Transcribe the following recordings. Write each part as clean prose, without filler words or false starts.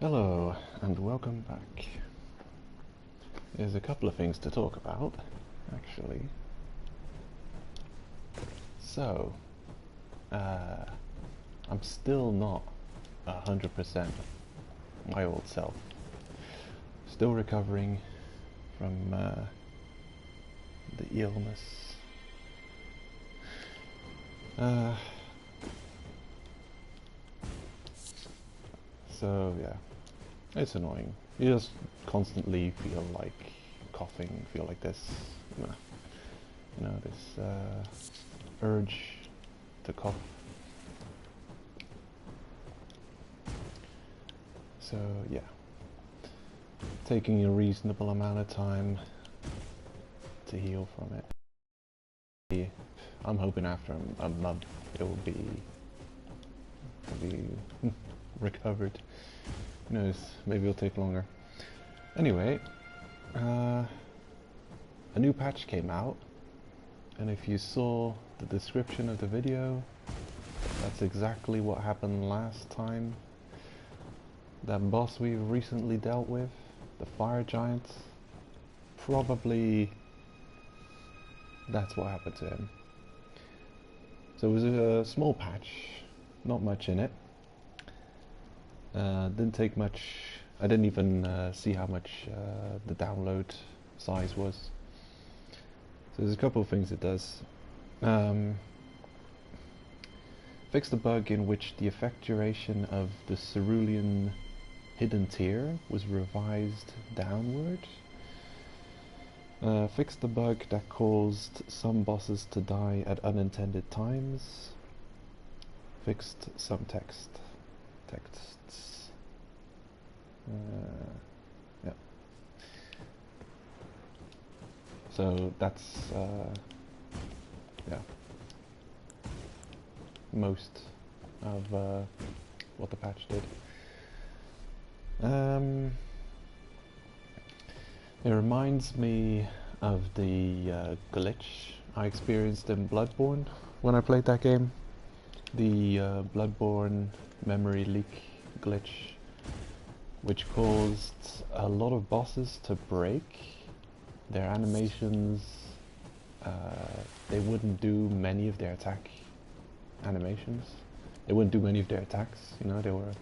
Hello, and welcome back. There's a couple of things to talk about, actually. So, I'm still not 100% my old self. Still recovering from the illness. So yeah, it's annoying. You just constantly feel like coughing, feel like this, this urge to cough. So yeah, taking a reasonable amount of time to heal from it. I'm hoping after a month it will be recovered. Who knows, maybe it'll take longer. Anyway, a new patch came out, and if you saw the description of the video, that's exactly what happened last time. That boss we recently dealt with, the fire giant, probably that's what happened to him. So it was a small patch, not much in it. Didn't take much. I didn't even see how much the download size was. So there's a couple of things it does. Fix the bug in which the effect duration of the cerulean hidden tier was revised downward. Fix the bug that caused some bosses to die at unintended times. Fixed some texts. Yeah. So that's yeah, most of what the patch did. It reminds me of the glitch I experienced in Bloodborne when I played that game. The Bloodborne memory leak glitch, which caused a lot of bosses to break their animations. They wouldn't do many of their attack animations. They wouldn't do many of their attacks, you know, they were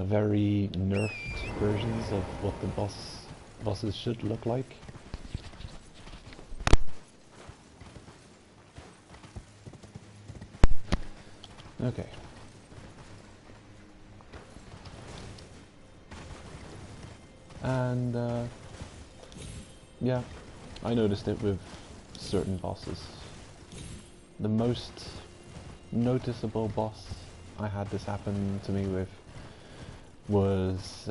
very nerfed versions of what the bosses should look like. Okay. And yeah, I noticed it with certain bosses. The most noticeable boss I had this happen to me with was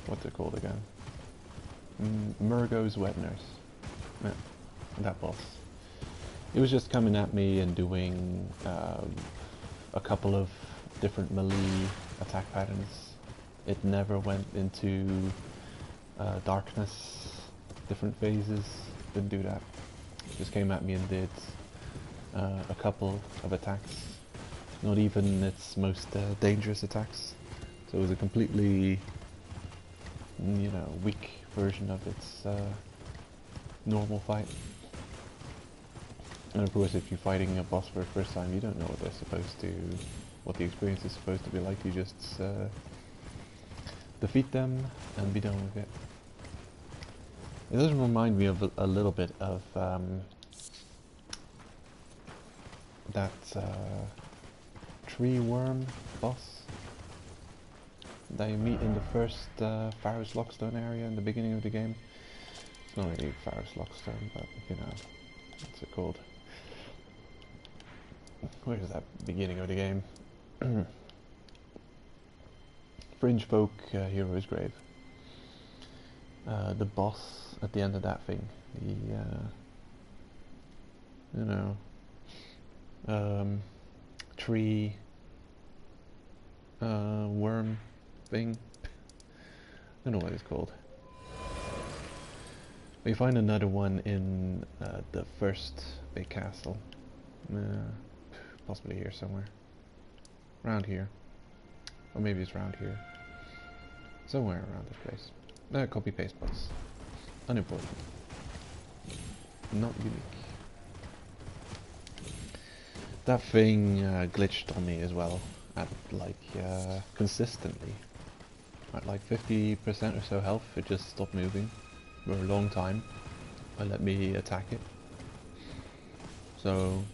what's it called again? Murgo's Wet Nurse. Yeah, that boss. It was just coming at me and doing a couple of different melee attack patterns. It never went into darkness, different phases. Didn't do that. Just came at me and did a couple of attacks. Not even its most dangerous attacks. So it was a completely, weak version of its normal fight. And of course, if you're fighting a boss for the first time, you don't know what the experience is supposed to be like. You just defeat them and be done with it. It does remind me of a little bit of that tree worm boss that you meet in the first Faris Lockstone area in the beginning of the game. It's not really Faris Lockstone, but you know, what's it called? Where is that beginning of the game? Fringe Folk Hero's Grave. The boss at the end of that thing, tree worm thing. I don't know what it's called. We find another one in the first big castle. Possibly here somewhere. Around here. Or maybe it's around here. Somewhere around this place. Copy paste bots. Unimportant. Not unique. That thing glitched on me as well. At like consistently. At like 50% or so health, it just stopped moving for a long time. It let me attack it. So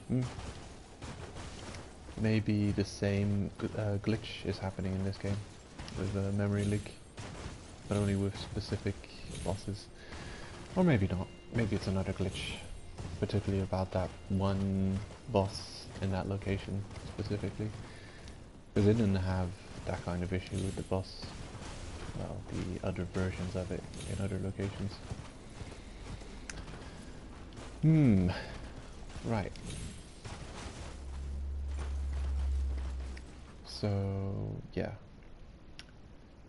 maybe the same glitch is happening in this game with a memory leak, but only with specific bosses. Or maybe not. Maybe it's another glitch, particularly about that one boss in that location specifically. Because it didn't have that kind of issue with the boss. Well, the other versions of it in other locations. Right. So, yeah.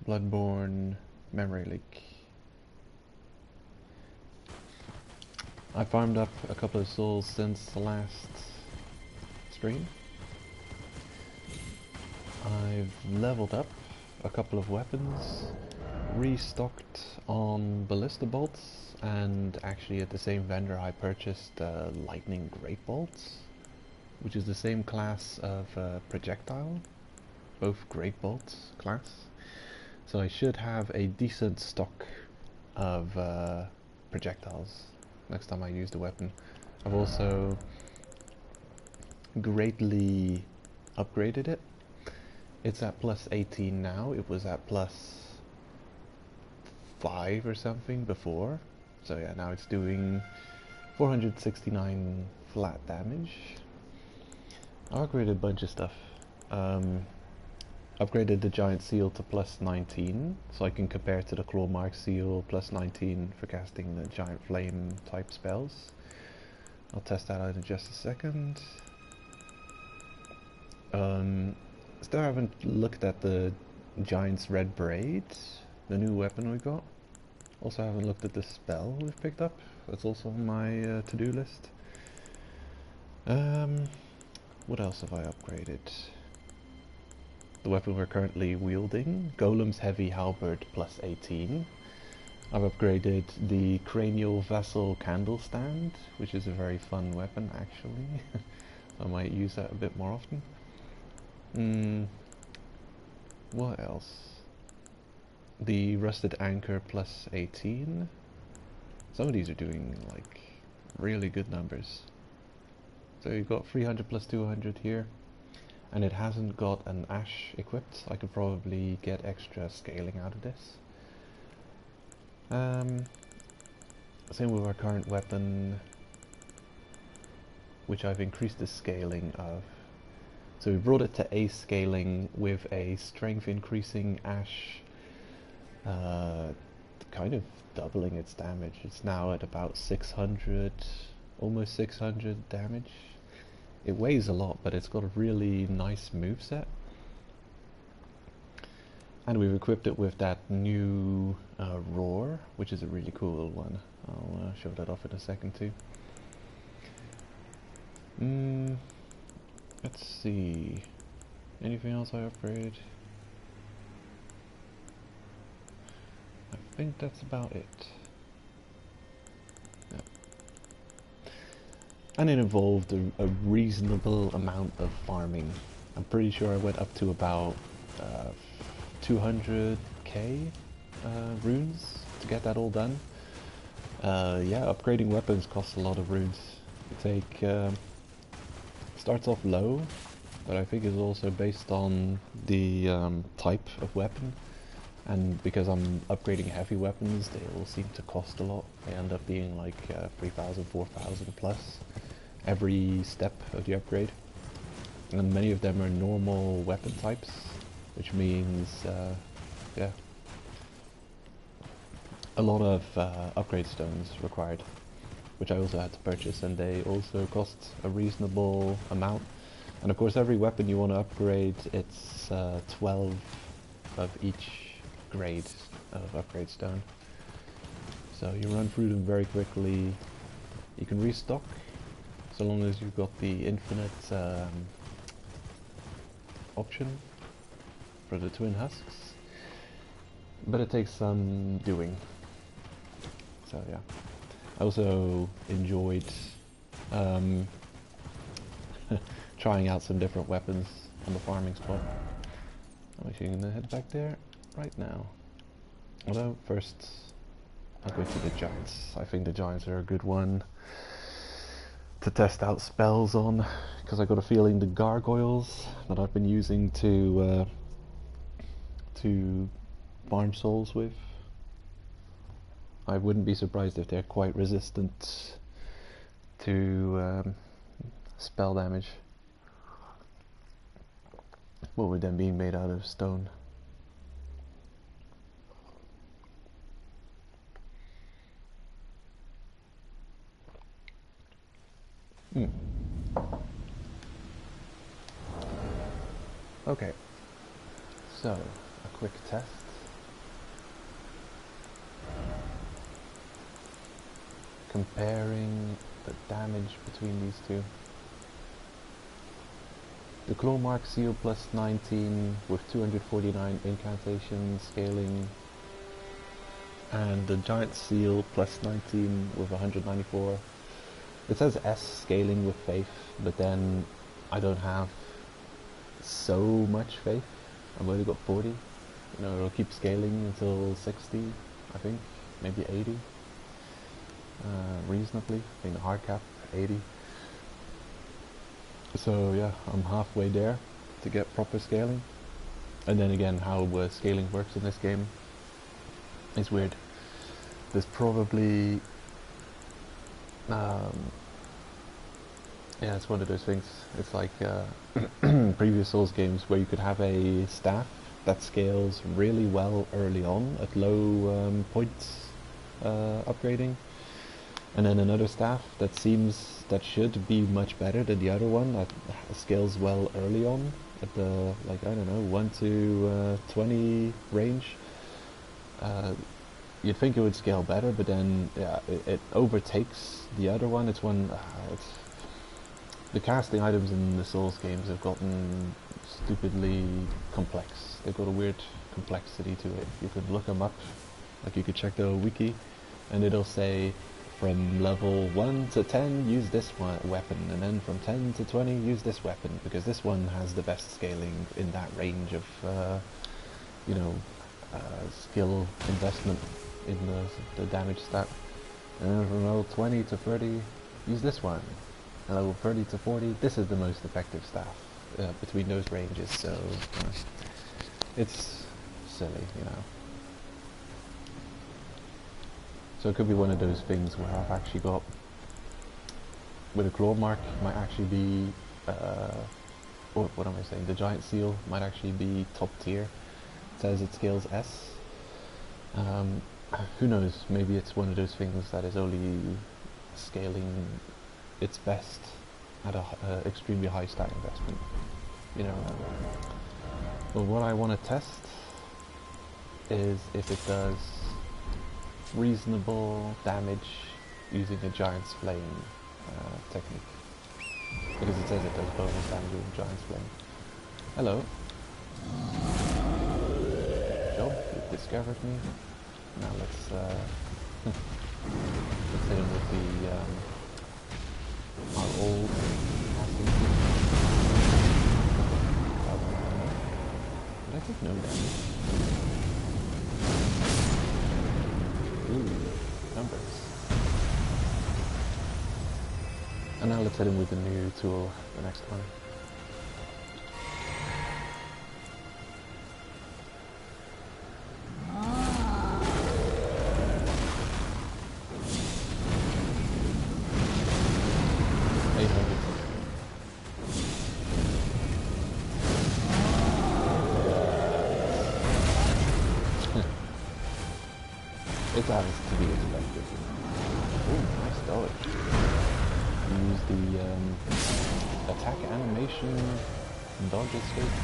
Bloodborne memory leak. I farmed up a couple of souls since the last stream. I've leveled up a couple of weapons, restocked on ballista bolts, and actually at the same vendor I purchased lightning great bolts, which is the same class of projectile, both great bolts class. So I should have a decent stock of projectiles next time I use the weapon. I've also greatly upgraded it. It's at plus 18 now. It was at plus 5 or something before. So yeah, now it's doing 469 flat damage. I upgraded a bunch of stuff. Upgraded the giant seal to plus 19, so I can compare to the claw mark seal plus 19 for casting the giant flame type spells. I'll test that out in just a second. Still haven't looked at the Giant's Red Braid, the new weapon we got. Also haven't looked at the spell we've picked up. That's also on my to-do list. What else have I upgraded? The weapon we're currently wielding, Golem's Heavy Halberd plus 18. I've upgraded the Cranial Vessel Candle Stand, which is a very fun weapon actually. I might use that a bit more often. What else? The Rusted Anchor plus 18. Some of these are doing like really good numbers. So you've got 300 plus 200 here. And it hasn't got an ash equipped. I could probably get extra scaling out of this. Same with our current weapon, which I've increased the scaling of. So we brought it to A scaling with a strength increasing ash, kind of doubling its damage. It's now at about 600, almost 600 damage. It weighs a lot, but it's got a really nice moveset. And we've equipped it with that new roar, which is a really cool one. I'll show that off in a second too. Let's see. Anything else I upgraded? I think that's about it. Yeah. And it involved a reasonable amount of farming. I'm pretty sure I went up to about 200k runes to get that all done. Yeah, upgrading weapons costs a lot of runes. You take starts off low, but I think is also based on the type of weapon, and because I'm upgrading heavy weapons, they all seem to cost a lot. They end up being like 3,000, 4,000 plus every step of the upgrade, and many of them are normal weapon types, which means yeah, a lot of upgrade stones required, which I also had to purchase, and they also cost a reasonable amount. And of course every weapon you want to upgrade, it's 12 of each grade of upgrade stone. So you run through them very quickly. You can restock, so long as you've got the infinite option for the twin husks. But it takes some doing. So yeah. I also enjoyed trying out some different weapons on the farming spot. I'm actually gonna head back there right now. Although first I'll go to the giants. I think the giants are a good one to test out spells on, because I got a feeling the gargoyles that I've been using to farm souls with, I wouldn't be surprised if they're quite resistant to spell damage. What with them being made out of stone. Okay, so a quick test. Comparing the damage between these two. The claw mark seal plus 19 with 249 incantation scaling, and the giant seal plus 19 with 194. It says S scaling with faith, but then I don't have so much faith. I've only got 40. You know, it'll keep scaling until 60, I think, maybe 80. Reasonably. I think the hard cap 80. So yeah, I'm halfway there to get proper scaling. And then again, how scaling works in this game is weird. There's probably yeah, it's one of those things. It's like previous Souls games where you could have a staff that scales really well early on at low points upgrading, and then another staff that should be much better than the other one that scales well early on at the, like, I don't know, 1 to 20 range. You'd think it would scale better, but then yeah, it overtakes the other one. It's the casting items in the Souls games have gotten stupidly complex. They've got a weird complexity to it. You could look them up, like you could check the wiki, and it'll say from level 1 to 10 use this weapon, and then from 10 to 20 use this weapon, because this one has the best scaling in that range of you know, skill investment in the damage stat. And then from level 20 to 30 use this one, and level 30 to 40 this is the most effective staff between those ranges. So it's silly, you know. So it could be one of those things where I've actually got, with a claw mark, might actually be, what am I saying, the giant seal might actually be top tier. It says it scales S. Who knows, maybe it's one of those things that is only scaling its best at a extremely high stat investment. You know. But what I want to test is if it does reasonable damage using a giant's flame technique, because it says it does bonus damage with giant's flame. Hello. Job, you've discovered me. Now let's let's hit him with the our old casting. Did I take no damage? Ooh, numbers. And now let's hit him with the new tool, the next one. It has to be expected. Ooh, nice dodge. Use the attack animation dodge escape.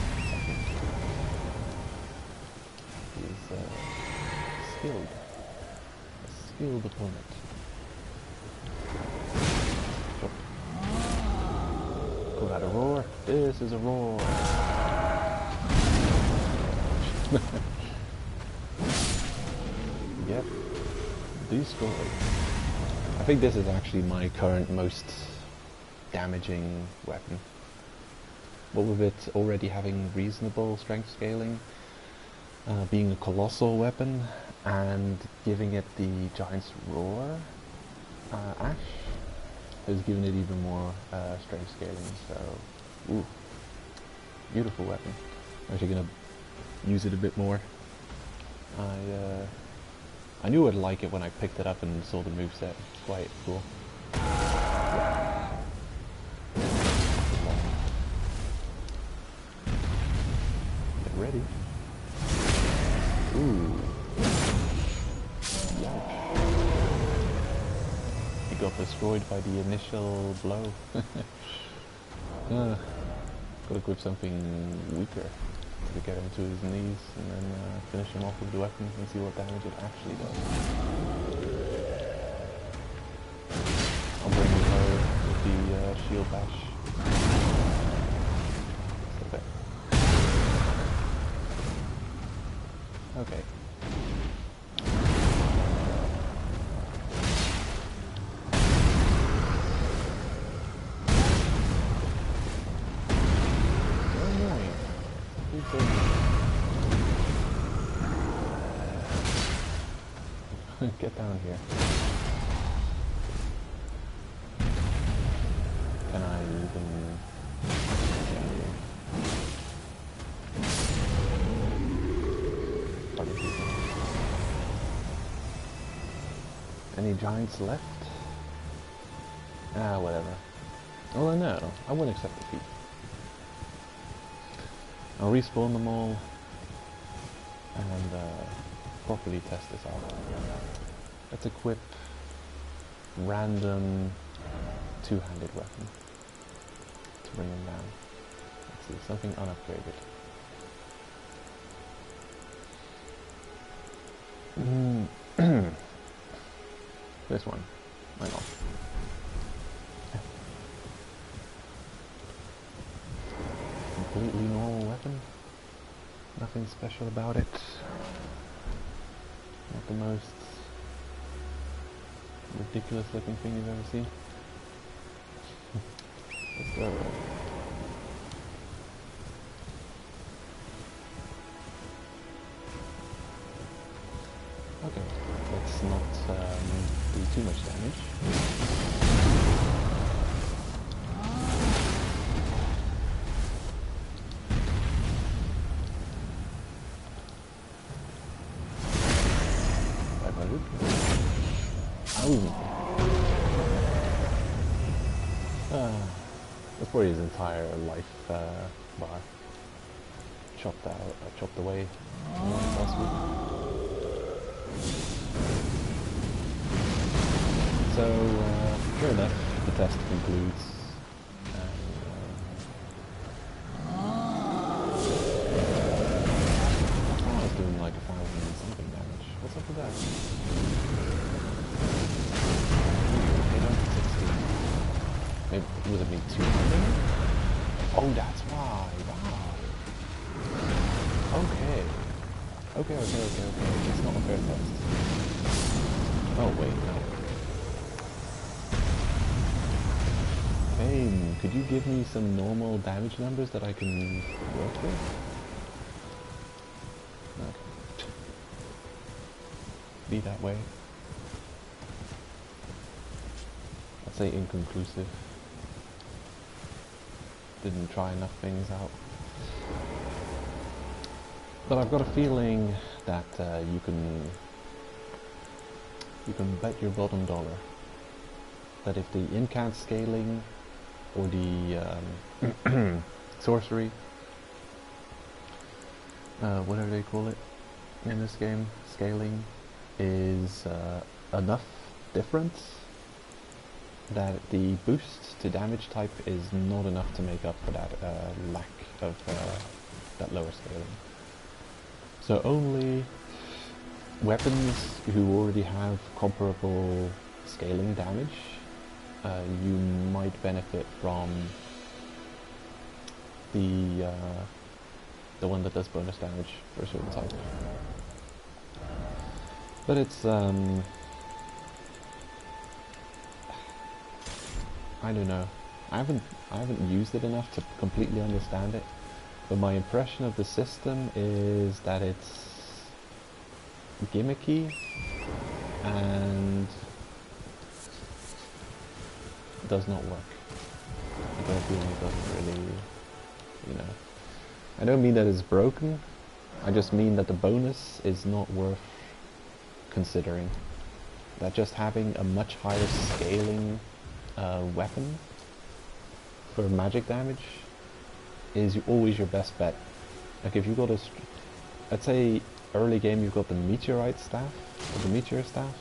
He's skilled. A skilled opponent. Drop. Was that a roar? This is a roar. Yep. Destroyed. I think this is actually my current most damaging weapon. What with it already having reasonable strength scaling, being a colossal weapon, and giving it the Giant's Roar, Ash has given it even more strength scaling, so ooh, beautiful weapon. I'm actually going to use it a bit more. I knew I'd like it when I picked it up and saw the moveset. It's quite cool. Get ready. Ooh. Yikes. He got destroyed by the initial blow. Gotta grip something weaker to get him to his knees and then finish him off with the weapon and see what damage it actually does. I'll bring him low with the shield bash. Okay. Get down here. Can I even... Any giants left? Ah, whatever. Oh no, I won't accept defeat. I'll respawn them all and properly test this out. Let's equip random two-handed weapon to bring them down. Let's see, something unupgraded. This one. Why not? Completely normal weapon. Nothing special about it. Not the most ridiculous looking thing you've ever seen. Let's go. Okay, let's not do too much damage. That's probably his entire life bar. Chopped away last week. So, sure enough, the test concludes. I was doing like 1,000 and something damage. What's up with that? Maybe, was it me 200? Oh, that's why. Wow. Okay. Okay. It's not a fair test. Oh, wait, no. Hey, could you give me some normal damage numbers that I can work with? Okay. Be that way. I'd say inconclusive. Didn't try enough things out. But I've got a feeling that you can bet your bottom dollar that if the incant scaling or the sorcery, whatever they call it in this game, scaling, is enough difference, that the boost to damage type is not enough to make up for that lack of that lower scaling. So only weapons who already have comparable scaling damage, you might benefit from the one that does bonus damage for a certain type. But it's I don't know. I haven't used it enough to completely understand it. But my impression of the system is that it's gimmicky and does not work. I got a feeling it doesn't really, you know. I don't mean that it's broken. I just mean that the bonus is not worth considering. That just having a much higher scaling weapon for magic damage is always your best bet. Like if you've got let's say early game you've got the meteorite staff, or the meteor staff,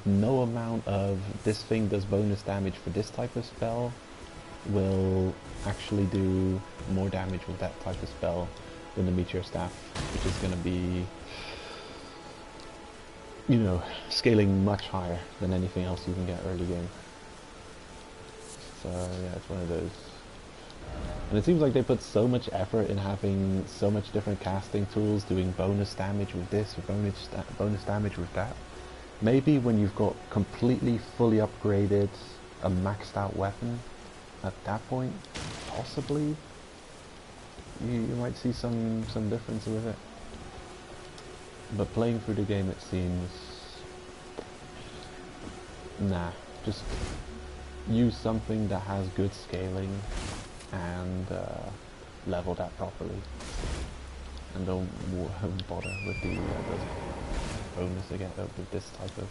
no amount of this thing does bonus damage for this type of spell will actually do more damage with that type of spell than the meteor staff, which is going to be, you know, scaling much higher than anything else you can get early game. So yeah, it's one of those. And it seems like they put so much effort in having so much different casting tools, doing bonus damage with this, or bonus damage with that. Maybe when you've got completely fully upgraded a maxed out weapon, at that point, possibly, you might see some difference with it. But playing through the game, it seems, nah, just use something that has good scaling and level that properly, and don't bother with the bonus again with this type of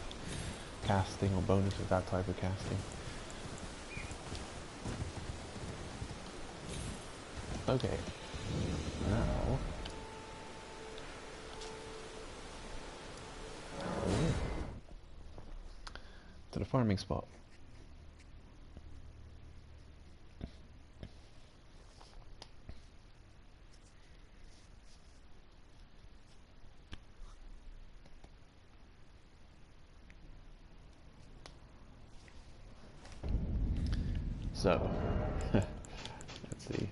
casting, or bonus with that type of casting. Okay, now to the farming spot. So, let's see.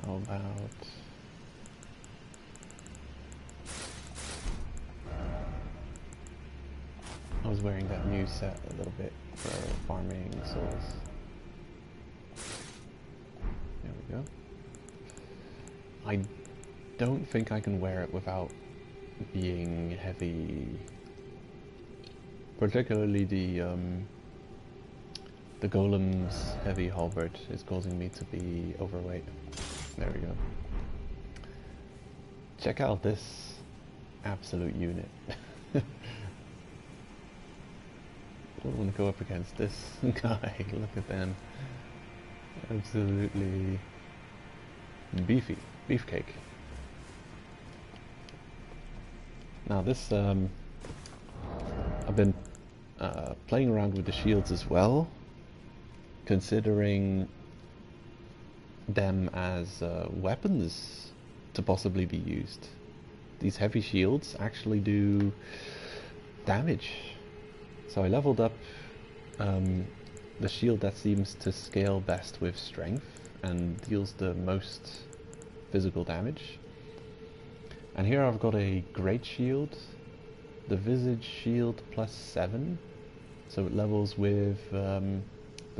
How about... I was wearing that new set a little bit for farming souls. There we go. I don't think I can wear it without being heavy. Particularly the golem's heavy halberd is causing me to be overweight. There we go. Check out this absolute unit. I don't want to go up against this guy. Look at them. Absolutely beefy. Beefcake. Now this, I've been playing around with the shields as well, considering them as weapons to possibly be used. These heavy shields actually do damage. So I leveled up the shield that seems to scale best with strength and deals the most physical damage. And here I've got a great shield, the Visage Shield +7, so it levels with the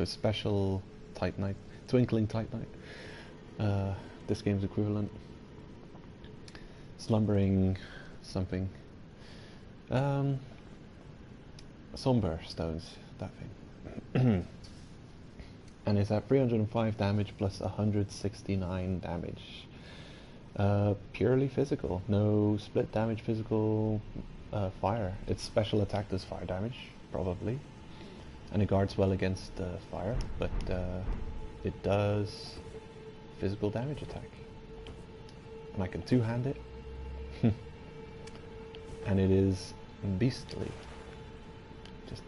special Titanite, Twinkling Titanite, this game's equivalent. Slumbering something. Somber Stones, that thing. And it's at 305 damage plus 169 damage. Purely physical, no split damage physical fire. Its special attack does fire damage, probably. And it guards well against fire, but it does physical damage attack. And I can two-hand it. And it is beastly. Just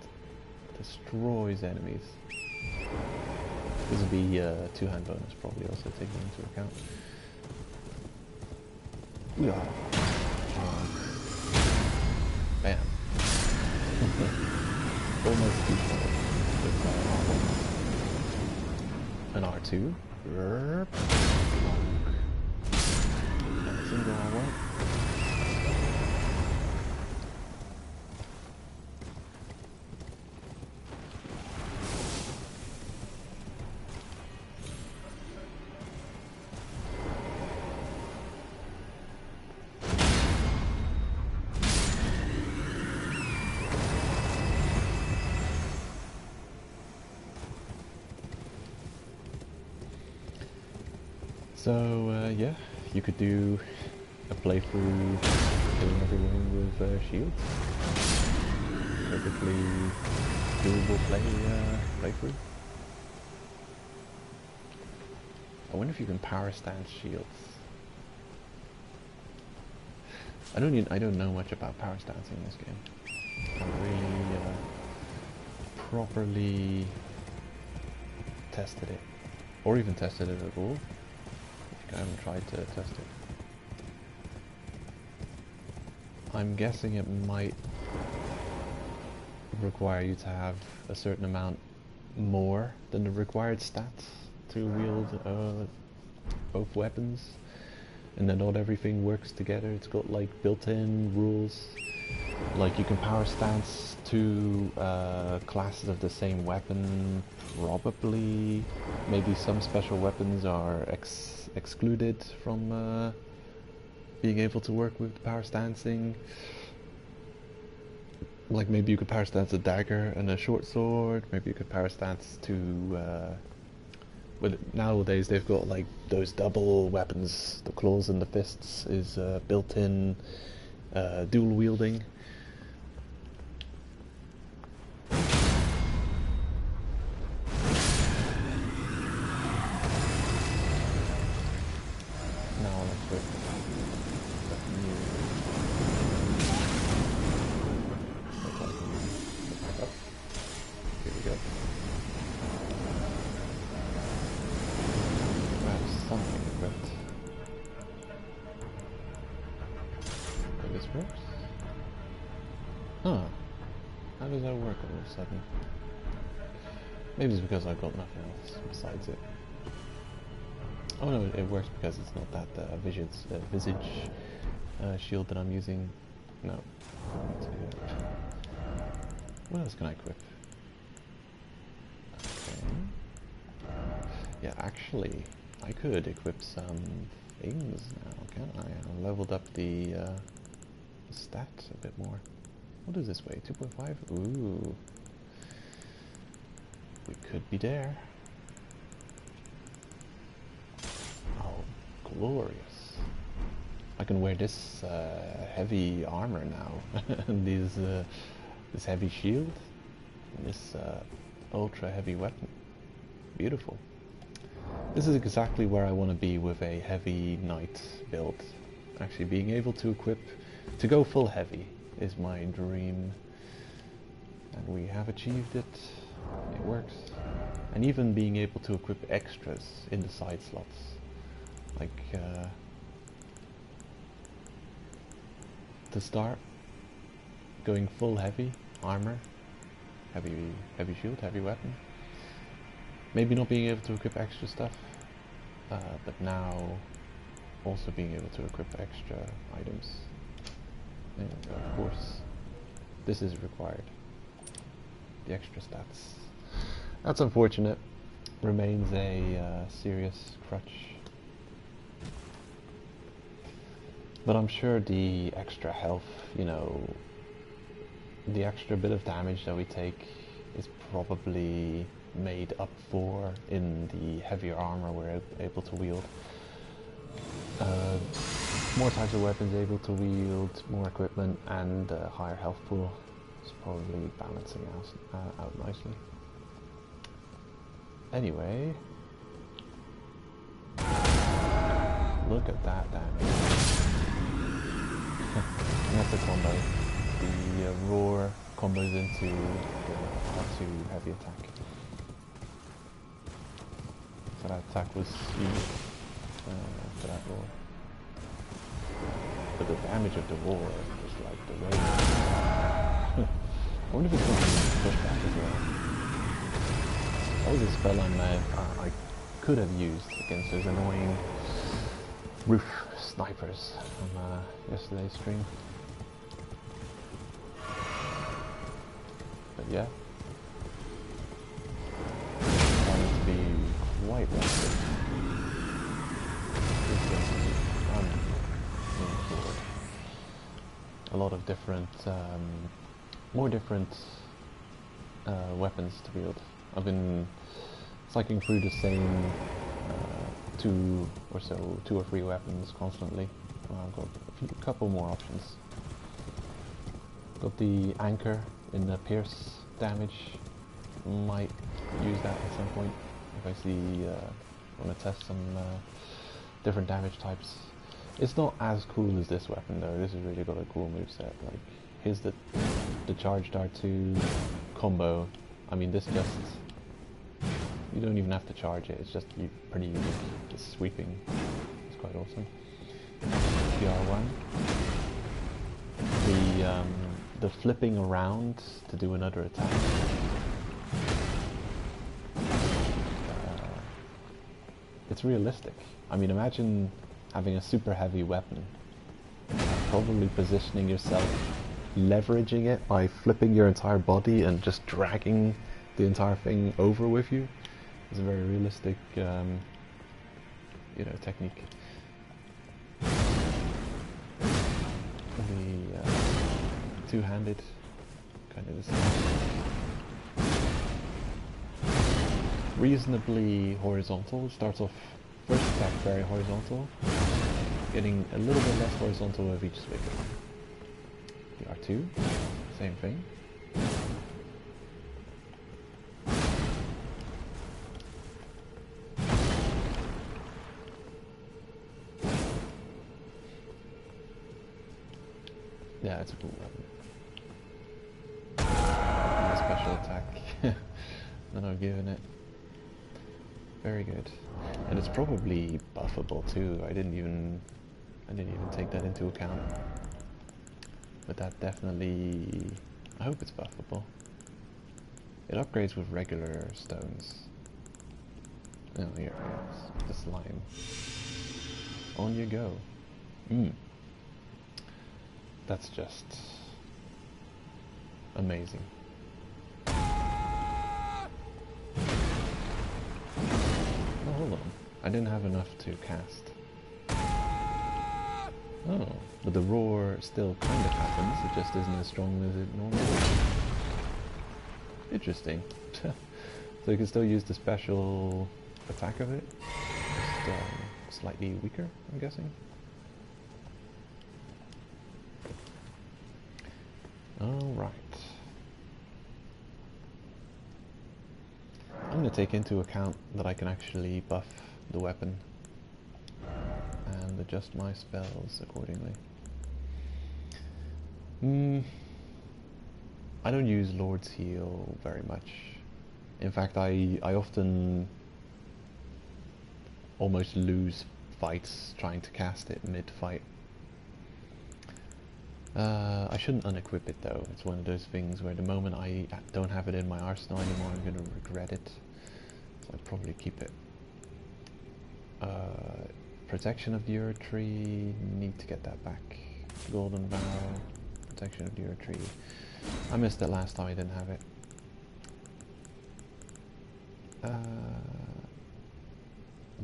destroys enemies. This would be two-hand bonus, probably also taken into account. Yeah. Bam. Almost two-handed. An R2. That doesn't go all right. So yeah, you could do a playthrough killing everyone with shields. Perfectly doable playthrough. I wonder if you can power stance shields. I don't know much about power stancing in this game. I haven't really properly tested it, or even tested it at all. I haven't tried to test it. I'm guessing it might require you to have a certain amount more than the required stats to wield both weapons, and then not everything works together. It's got like built-in rules, like you can power stance two classes of the same weapon, probably. Maybe some special weapons are excluded from being able to work with power stancing. Like maybe you could power stance a dagger and a short sword. Maybe you could power stance two. But nowadays they've got like those double weapons. The claws and the fists is built-in dual wielding. Maybe it's because I've got nothing else besides it. Oh no, it works because it's not that visage shield that I'm using. No. What else can I equip? Okay. Yeah, actually, I could equip some things now, can't I? I leveled up the stat a bit more. What is this way? 2.5? Ooh. We could be there. Oh, glorious. I can wear this heavy armor now. And this heavy shield. And this ultra heavy weapon. Beautiful. This is exactly where I want to be with a heavy knight build. Actually being able to equip, to go full heavy is my dream. And we have achieved it. It works. And even being able to equip extras in the side slots. Like to start going full heavy armor, heavy shield, heavy weapon. Maybe not being able to equip extra stuff, but now also being able to equip extra items. And of course, this is required. The extra stats. That's unfortunate. Remains a serious crutch. But I'm sure the extra health, you know, the extra bit of damage that we take is probably made up for in the heavier armor we're able to wield. More types of weapons able to wield, more equipment, and higher health pool. It's probably balancing out nicely. Anyway, look at that damage. And that's a combo. The roar combos into the R2 heavy attack. So that attack was used for that roar. But the damage of the roar was like the way. I wonder if it's going to push back as well. That was a spell I could have used against those annoying roof snipers on yesterday's stream. But yeah, wanted to be quite rested. I'm looking forward. A lot of different, more different weapons to wield. I've been cycling through the same two or three weapons constantly. I've got a couple more options. Got the anchor in the pierce damage. Might use that at some point if I see want to test some different damage types. It's not as cool as this weapon though. This has really got a cool moveset. Like here's the charged R2 combo. I mean this just, you don't even have to charge it. It's just pretty unique. Just sweeping. It's quite awesome. PR1. The flipping around to do another attack. It's realistic. I mean, imagine having a super heavy weapon, probably positioning yourself, leveraging it by flipping your entire body and just dragging the entire thing over with you. It's a very realistic, you know, technique. The two-handed, kind of the same. Reasonably horizontal. Starts off first attack very horizontal, getting a little bit less horizontal with each swing. The R2, same thing. Yeah, it's a cool weapon. And a special attack that I've given it. Very good. And it's probably buffable too. I didn't even take that into account. But that definitely, I hope it's buffable. It upgrades with regular stones. Oh, here we go. The slime. On you go. That's just amazing. Oh, hold on. I didn't have enough to cast. Oh, but the roar still kind of happens. It just isn't as strong as it normally is. Interesting. So you can still use the special attack of it. Just slightly weaker, I'm guessing. Alright. I'm going to take into account that I can actually buff the weapon and adjust my spells accordingly. I don't use Lord's Heal very much. In fact, I often almost lose fights trying to cast it mid-fight. I shouldn't unequip it though. It's one of those things where the moment I don't have it in my arsenal anymore, I'm going to regret it. So I'd probably keep it. Protection of the Earth Tree, need to get that back. Golden Vow, Protection of the Earth Tree. I missed it last time I didn't have it.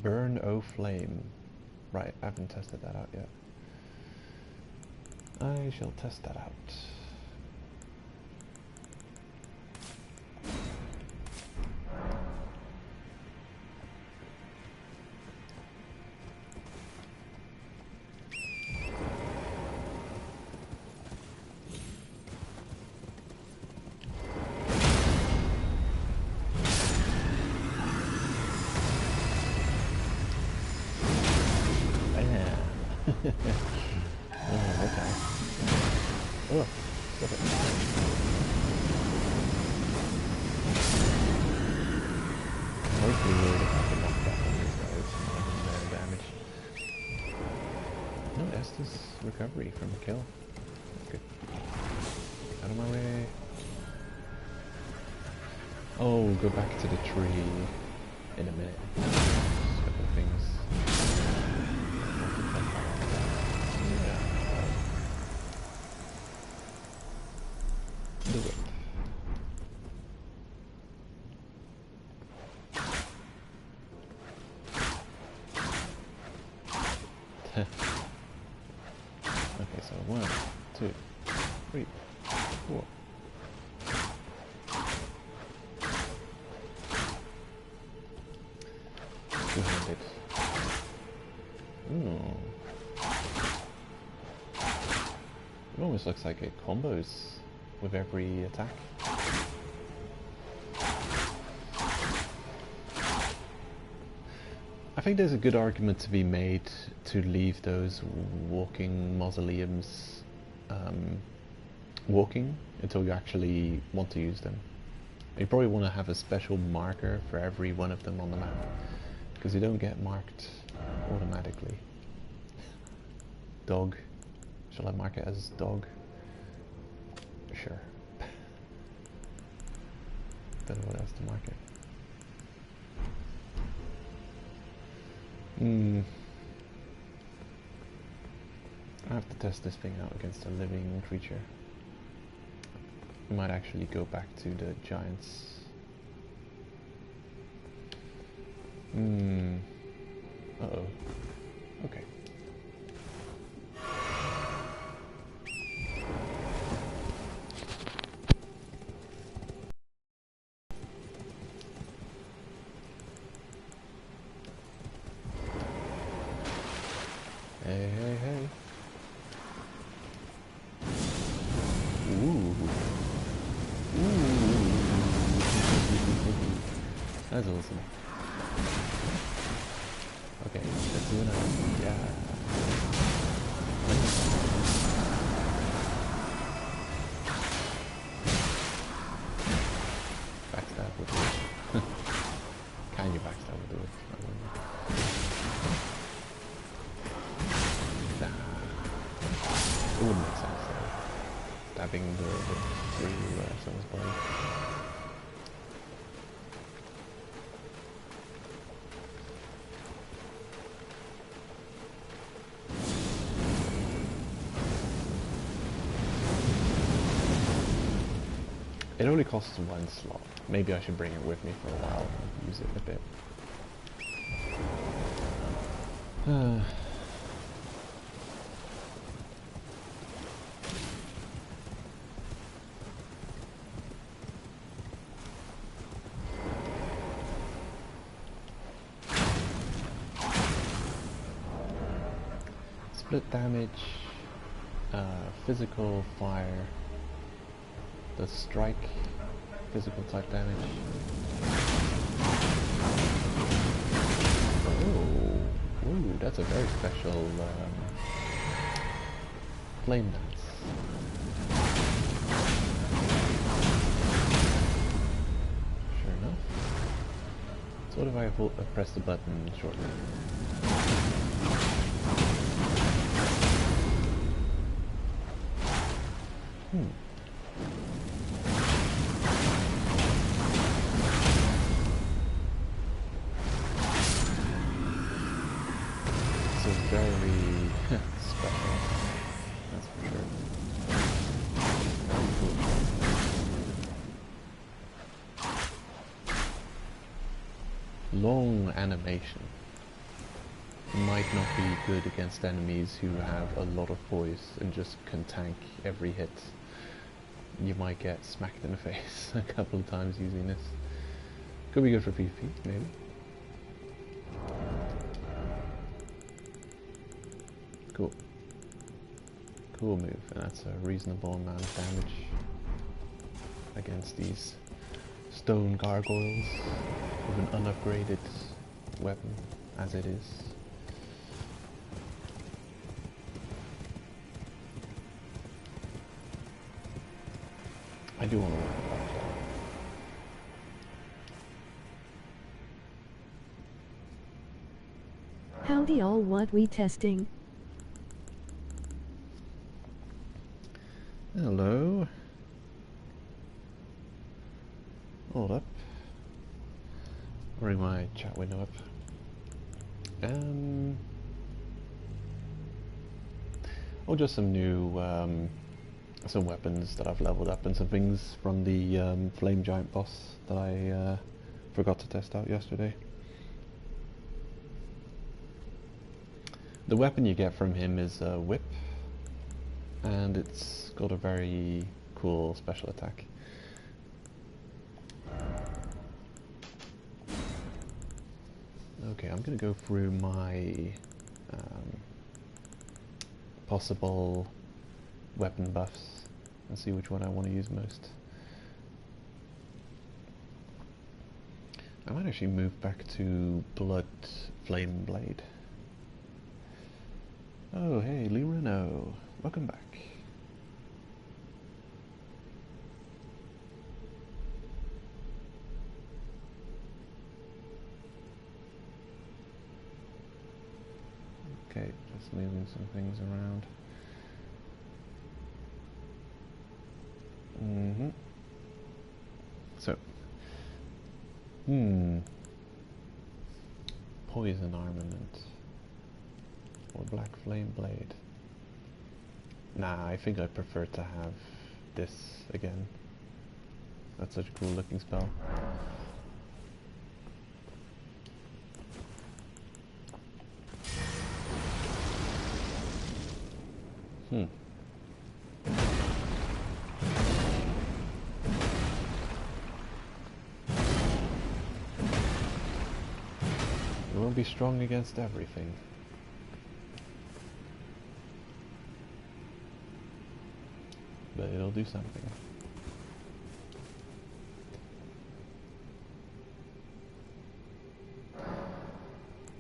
Burn O Flame. Right, I haven't tested that out yet. I shall test that out. Oh, okay. Oh, stop it. Hopefully we'll have to knock back on these guys and their damage. No, Estes recovery from a kill. That's good. Out of my way. Oh, go back to the tree in a minute. Just a couple of things. Do it. Okay, so 1, 2, 3, 4. Two-handed. Ooh. It almost looks like it combos with every attack. I think there's a good argument to be made to leave those walking mausoleums walking until you actually want to use them. You probably want to have a special marker for every one of them on the map, because you don't get marked automatically. Dog. Shall I mark it as dog? Sure. Don't know what else to mark it. I have to test this thing out against a living creature. We might actually go back to the giants. Uh-oh. Okay. Hey, hey, hey. Ooh. Ooh. That's awesome. Okay, let's do another. Yeah. Backstab with the whip. Can you backstab with the whip? Nah. It wouldn't make sense though. Stabbing the through someone's body. It only costs 1 slot. Maybe I should bring it with me for a while and use it a bit. Split damage, physical fire, the strike, physical type damage. Oh, ooh, that's a very special flame dance. Sure enough. So what if I press the button shortly? This is very special, that's for sure. Very cool. Long animation. Might not be good against enemies who have a lot of poise and just can tank every hit. You might get smacked in the face a couple of times using this. Could be good for PvP, maybe. Cool. Cool move, and that's a reasonable amount of damage against these stone gargoyles with an unupgraded weapon as it is. I do want to work with that. Howdy all, what we testing? Hello. Hold up. bring my chat window up. Or just some new, some weapons that I've leveled up and some things from the Flame Giant boss that I forgot to test out yesterday. The weapon you get from him is a whip, and it's got a very cool special attack. Okay, I'm gonna go through my possible weapon buffs and see which one I want to use most. I might actually move back to Blood Flame Blade. Oh, hey, Lee Renault. Welcome back. Okay, just moving some things around. So, poison armament or black flame blade. Nah, I think I prefer to have this again. That's such a cool looking spell. It won't be strong against everything. But it'll do something.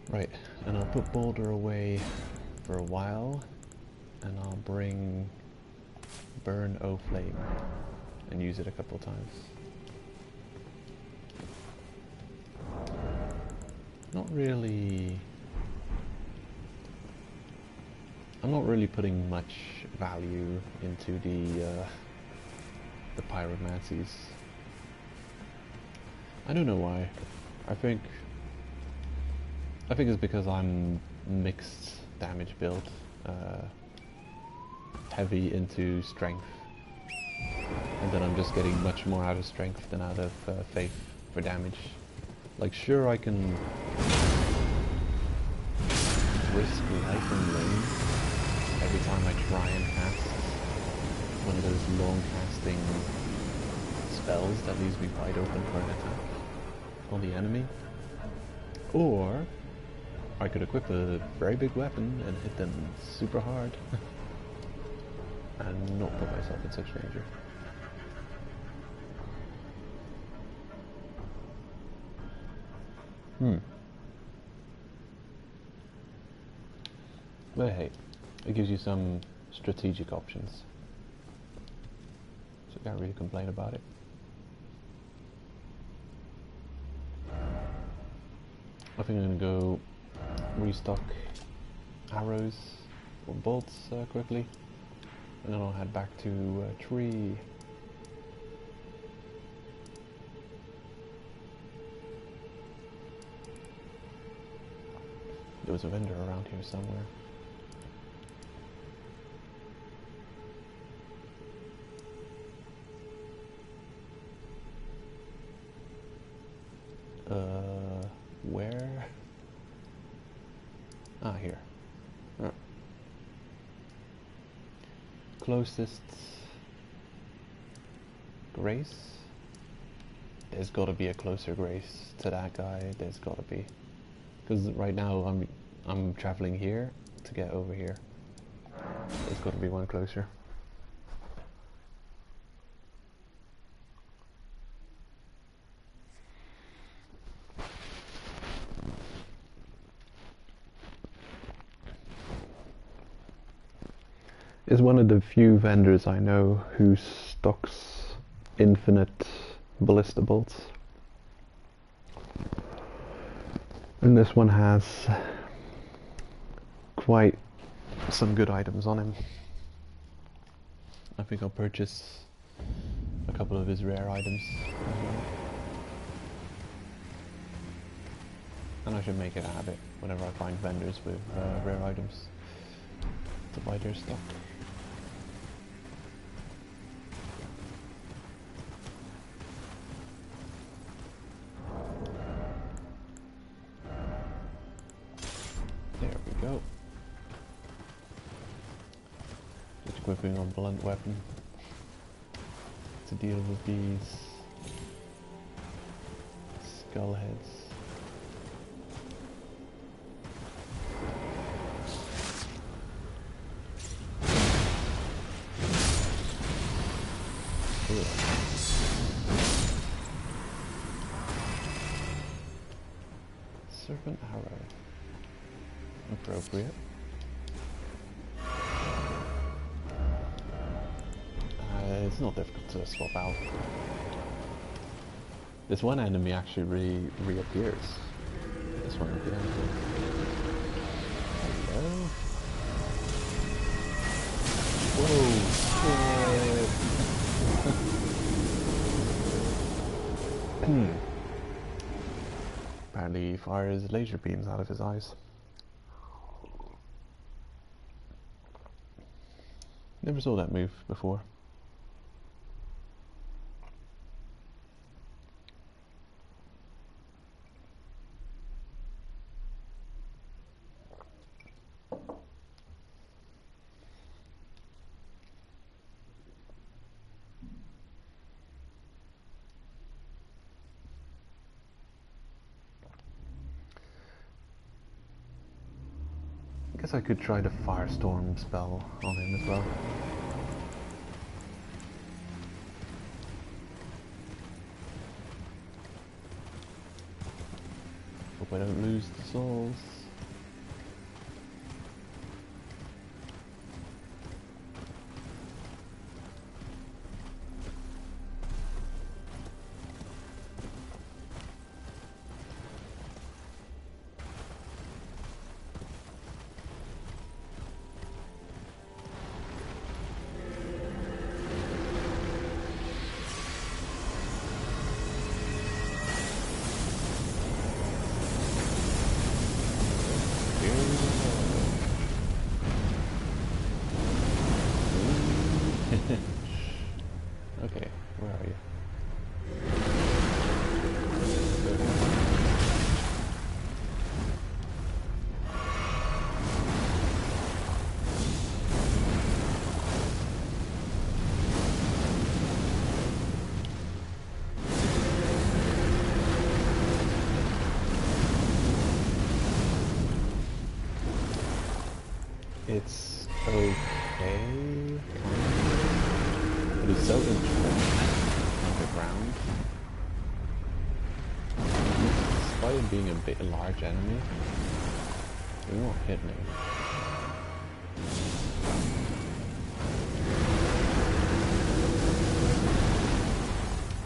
Right, and I'll put Boulder away for a while, and I'll bring Burn O Flame and use it a couple times. Not really... I'm not really putting much value into the pyromancies. I don't know why. I think it's because I'm mixed damage build, heavy into strength, and then I'm just getting much more out of strength than out of faith for damage. Like, sure, I can risk life and limb every time I try and cast one of those long casting spells that leaves me wide open for an attack on the enemy. Or I could equip a very big weapon and hit them super hard and not put myself in such danger. But hey, it gives you some strategic options, so you can't really complain about it. I think I'm gonna go restock arrows or bolts quickly, and then I'll head back to tree. There was a vendor around here somewhere. Where? Ah, here. Closest Grace? There's gotta be a closer Grace to that guy. There's gotta be. Because right now I'm traveling here to get over here. There's gotta be one closer. Is one of the few vendors I know who stocks infinite ballista bolts. And this one has quite some good items on him. I think I'll purchase a couple of his rare items as well. And I should make it a habit whenever I find vendors with rare items to buy their stock. There we go. Just equipping a blunt weapon to deal with these skull heads. Serpent arrow. Appropriate. It's not difficult to swap out. This one enemy actually reappears. This one at the end. Hello. Whoa! Apparently he fires laser beams out of his eyes. Never saw that move before. I guess I could try the firestorm spell on him as well. Hope I don't lose the souls. Okay, where are you? It's okay. But it's so entrenched underground. Despite it being a bit large enemy, it won't hit me.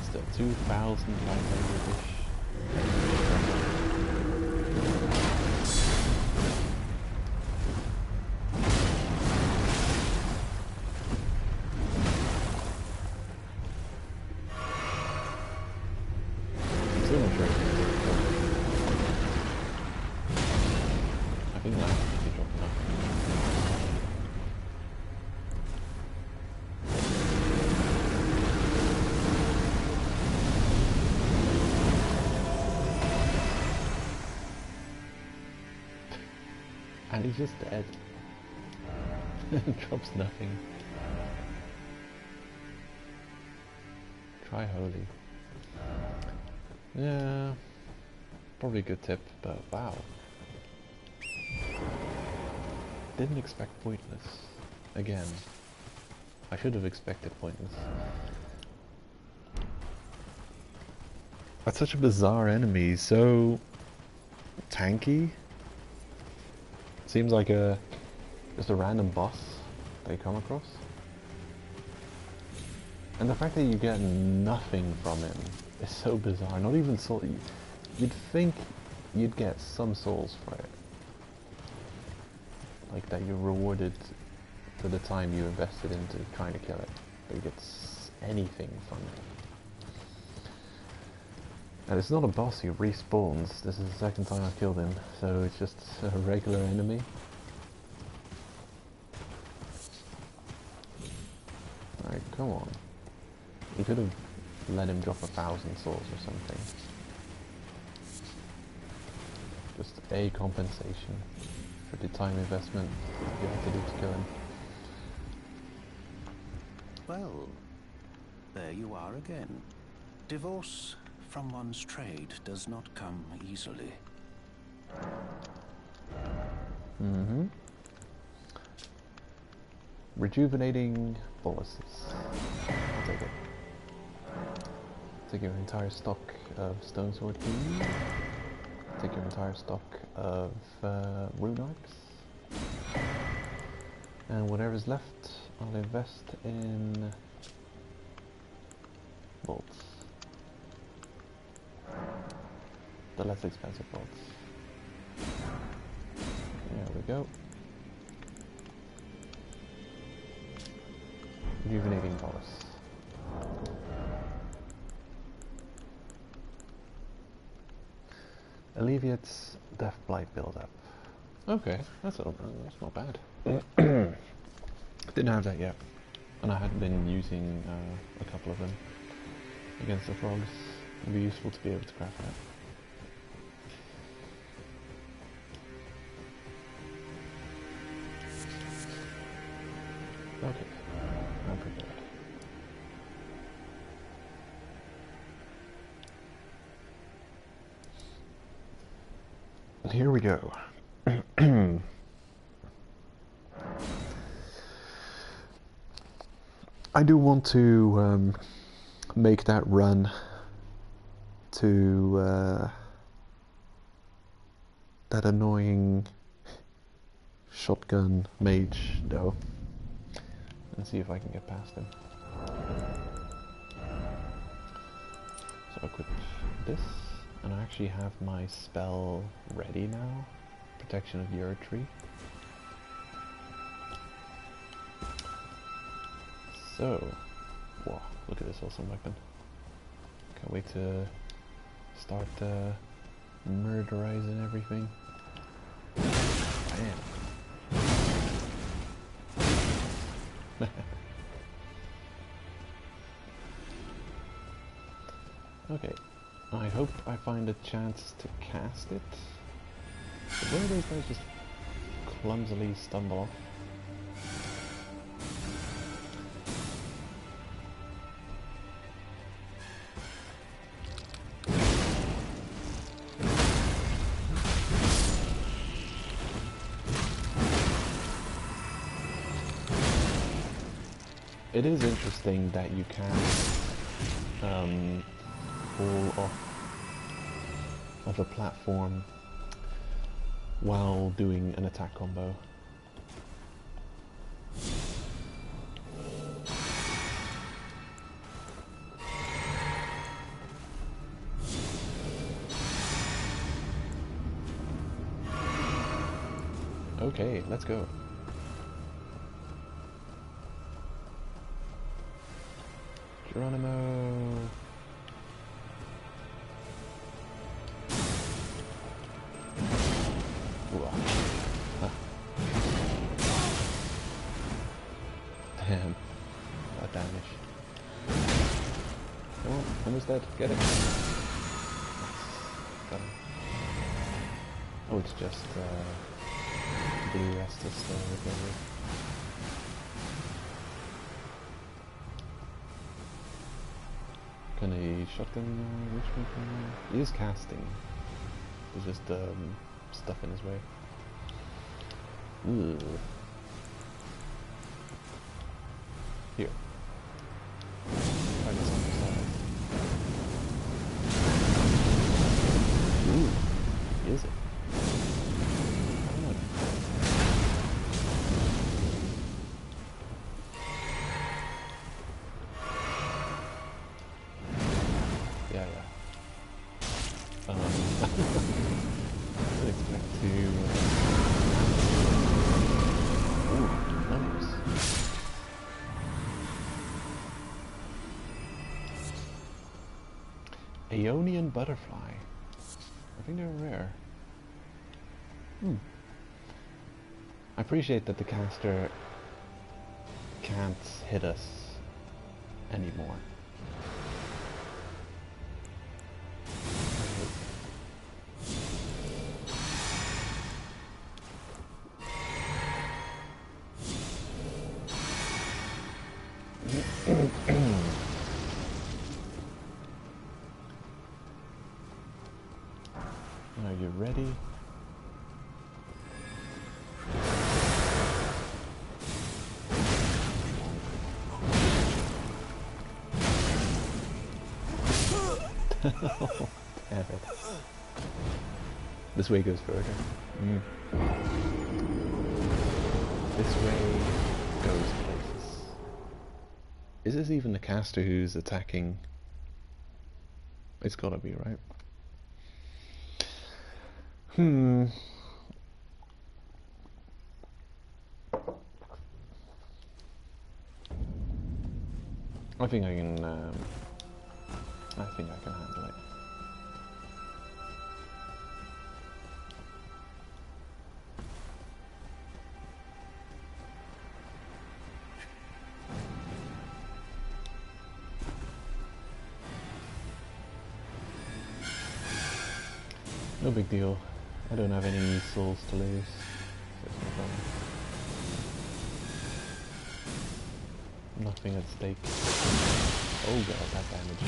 Still 2,900-ish. I think that's the drop enough. And he's just dead. Drops nothing. Try holy. Yeah, probably a good tip, but wow. Didn't expect pointless. Again. I should have expected pointless. That's such a bizarre enemy, so tanky. Seems like just a random boss they come across. And the fact that you get nothing from him is so bizarre. Not even soul. You'd think you'd get some souls for it. Like that you're rewarded for the time you invested into trying to kill it. But you get anything from it. And it's not a boss, he respawns. This is the second time I've killed him, so it's just a regular enemy. Alright, come on. You could have let him drop 1,000 souls or something. Just a compensation for the time investment you have to do to kill him. Well, there you are again. Divorce from one's trade does not come easily. Mm-hmm. Rejuvenating boluses. I'll take it. Take your entire stock of stone sword keys. Take your entire stock of rune arcs. And whatever's left, I'll invest in bolts. The less expensive bolts. There we go. Rejuvenating bolus. Alleviates death blight buildup. Okay, that's not bad. Didn't have that yet, and I had been using a couple of them against the frogs. It'd be useful to be able to craft that. Okay, I'm prepared. And here we go. I do want to make that run to that annoying shotgun mage though, and see if I can get past him. So I'll equip this, and I actually have my spell ready now. Protection of the Earth Tree. So, wow, look at this awesome weapon. Can't wait to start murderizing everything. Bam. Okay, I hope I find a chance to cast it. But where do these guys just clumsily stumble off? It is interesting that you can fall off of a platform while doing an attack combo. Okay, let's go. Geronimo. Huh. Damn. That damage. Come on, almost dead. Get it. Got him. Oh, it's just blue Estus recovery. Can a shotgun reach me from there? He is casting. There's just stuff in his way. Ooh. Here. Try this on the side. Ooh. Is it? I don't know. Yeah. I didn't expect to Aeonian butterfly. I think they're rare. I appreciate that the caster can't hit us anymore. Are you ready? Damn it. This way goes further. This way goes places. Is this even the caster who's attacking? It's gotta be, right? I think I can handle it. No big deal. I don't have any souls to lose. So it's no problem. Nothing at stake. Oh god, that damage.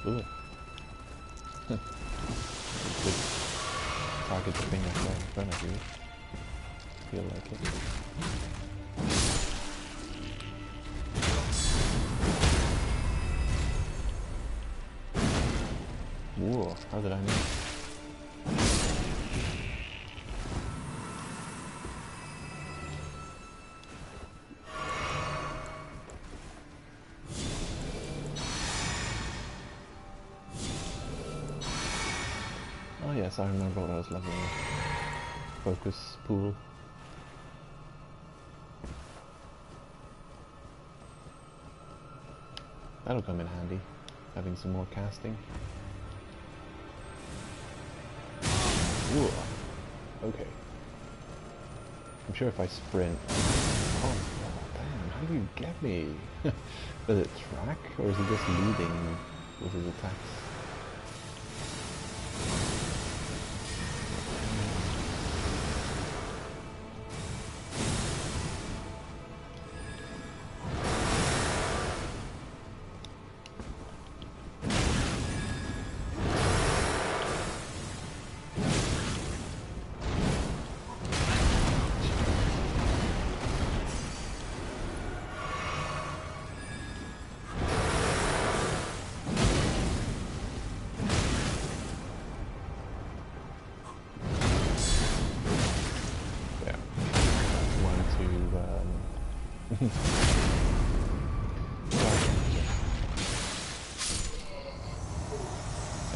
Ooh. Good target the thing that's right in front of you. Feel like it. Whoa, how did I know? Oh yes, I remember what I was leveling. Focus pool. That'll come in handy, having some more casting. Ooh. Okay. I'm sure if I sprint... Oh, damn, how do you get me? Does it track, or is he just leading with his attacks? I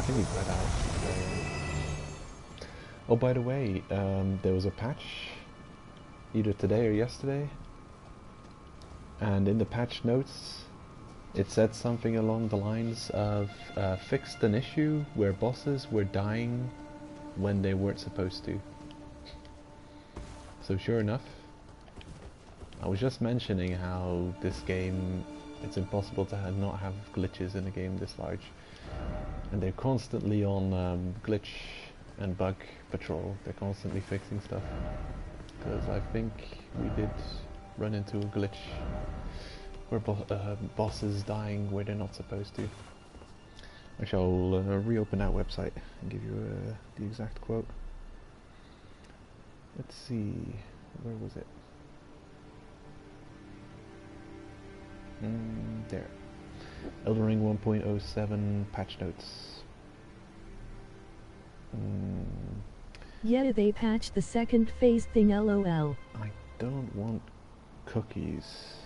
think we got out. Oh, by the way, there was a patch either today or yesterday, and in the patch notes it said something along the lines of fixed an issue where bosses were dying when they weren't supposed to. So sure enough, I was just mentioning how this game, it's impossible to not have glitches in a game this large. And they're constantly on glitch and bug patrol. They're constantly fixing stuff. Because I think we did run into a glitch where bosses dying where they're not supposed to. Actually, I'll reopen that website and give you the exact quote. Let's see, where was it? There. Elden Ring 1.07 patch notes. Yeah, they patched the second phase thing, lol. I don't want cookies.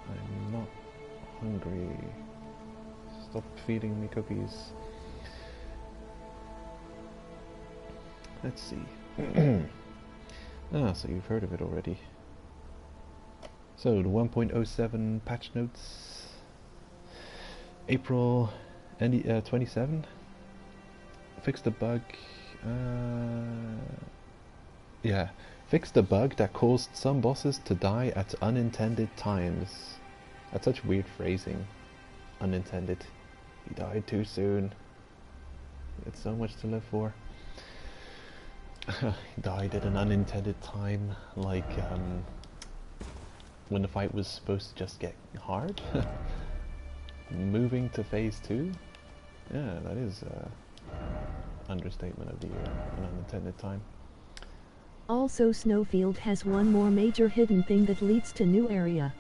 I'm not hungry. Stop feeding me cookies. Let's see. So you've heard of it already. So the 1.07 patch notes. April 27. Fixed the bug. Yeah, fixed the bug that caused some bosses to die at unintended times. That's such weird phrasing. Unintended. He died too soon. He had so much to live for. He died at an unintended time, like when the fight was supposed to just get hard. Moving to phase 2? Yeah, that is understatement of the year, an unintended time. Also, Snowfield has one more major hidden thing that leads to new area.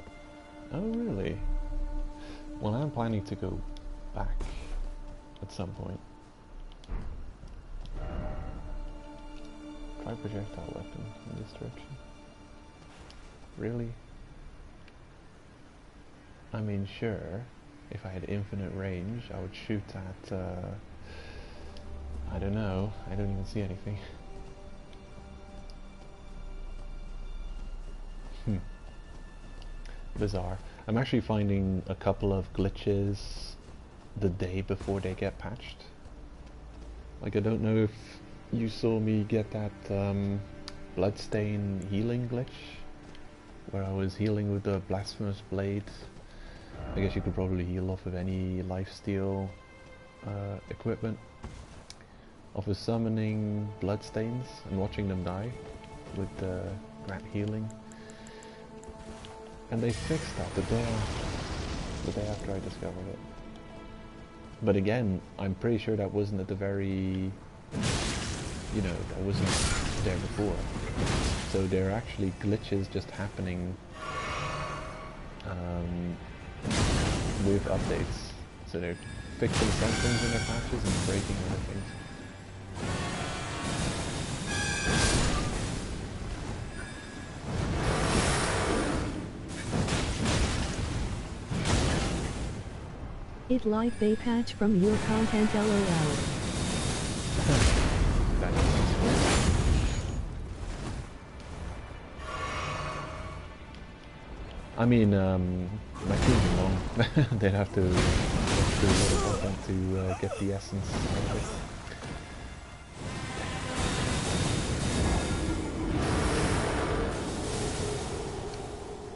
Oh, really? Well, I'm planning to go back at some point. Try projectile weapon in this direction. Really? I mean, sure, if I had infinite range, I would shoot at, I don't know, I don't even see anything. Bizarre. I'm actually finding a couple of glitches the day before they get patched. Like, I don't know if you saw me get that bloodstain healing glitch, where I was healing with the blasphemous blade. I guess you could probably heal off of any lifesteal equipment. Off of summoning bloodstains and watching them die with grant healing. And they fixed that the day after I discovered it. But again, I'm pretty sure that wasn't at the very, you know, that wasn't there before. So there are actually glitches just happening with updates. So they're fixing some things in their patches and breaking other things. It like they patch from your content, LOL. I mean, my team's long. They'd have to do a lot of content to get the essence out of it.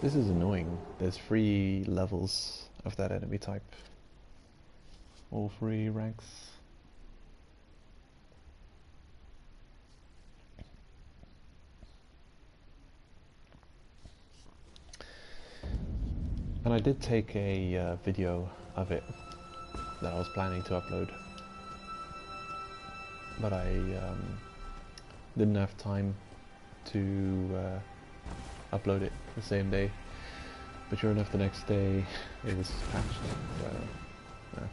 This is annoying. There's 3 levels of that enemy type. All 3 ranks. And I did take a video of it that I was planning to upload, but I didn't have time to upload it the same day. But sure enough, the next day it was patched. So, yeah.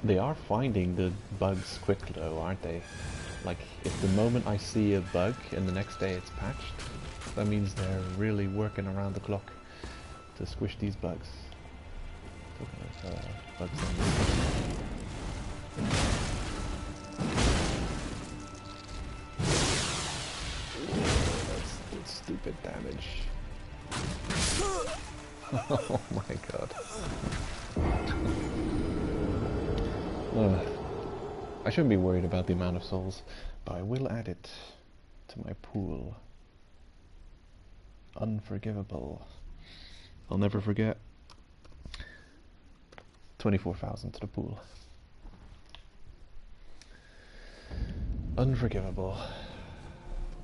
They are finding the bugs quick though, aren't they? Like, if the moment I see a bug and the next day it's patched, that means they're really working around the clock to squish these bugs. Talking of bugs on that's stupid damage. Oh my god. I shouldn't be worried about the amount of souls, but I will add it to my pool. Unforgivable. I'll never forget. 24,000 to the pool. Unforgivable.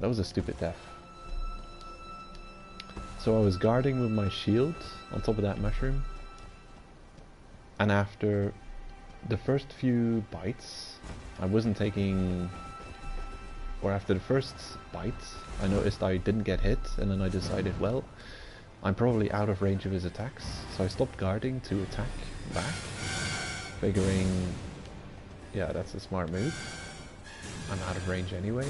That was a stupid death. So I was guarding with my shield on top of that mushroom, and after the first few bites, I wasn't taking, or after the first bite, I noticed I didn't get hit, and then I decided, well, I'm probably out of range of his attacks, so I stopped guarding to attack back, figuring, yeah, that's a smart move. I'm out of range anyway.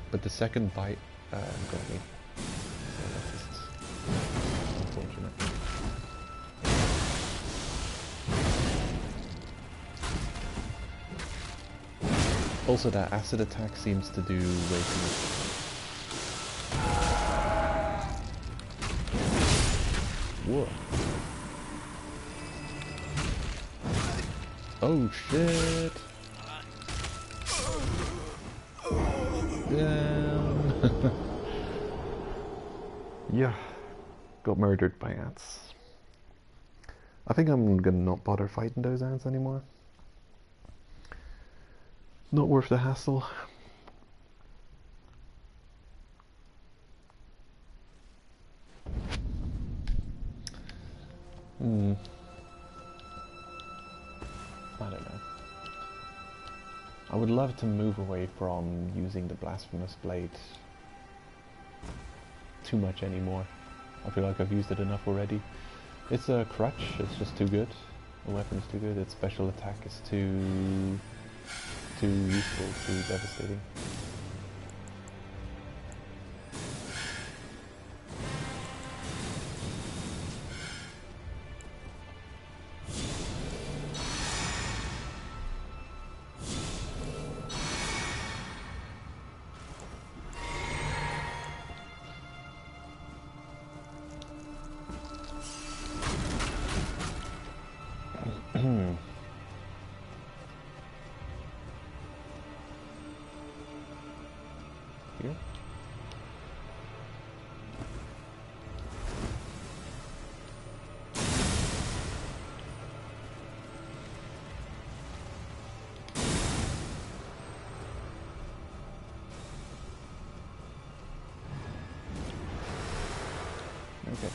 But the second bite got me. So that's just unfortunate. Also, that acid attack seems to do way too much. Whoa. Oh shit! Damn! Yeah, got murdered by ants. I think I'm gonna not bother fighting those ants anymore. Not worth the hassle. I don't know. I would love to move away from using the Blasphemous Blade too much anymore. I feel like I've used it enough already. It's a crutch, it's just too good. The weapon is too good, its special attack is too useful, too devastating. Here. Okay.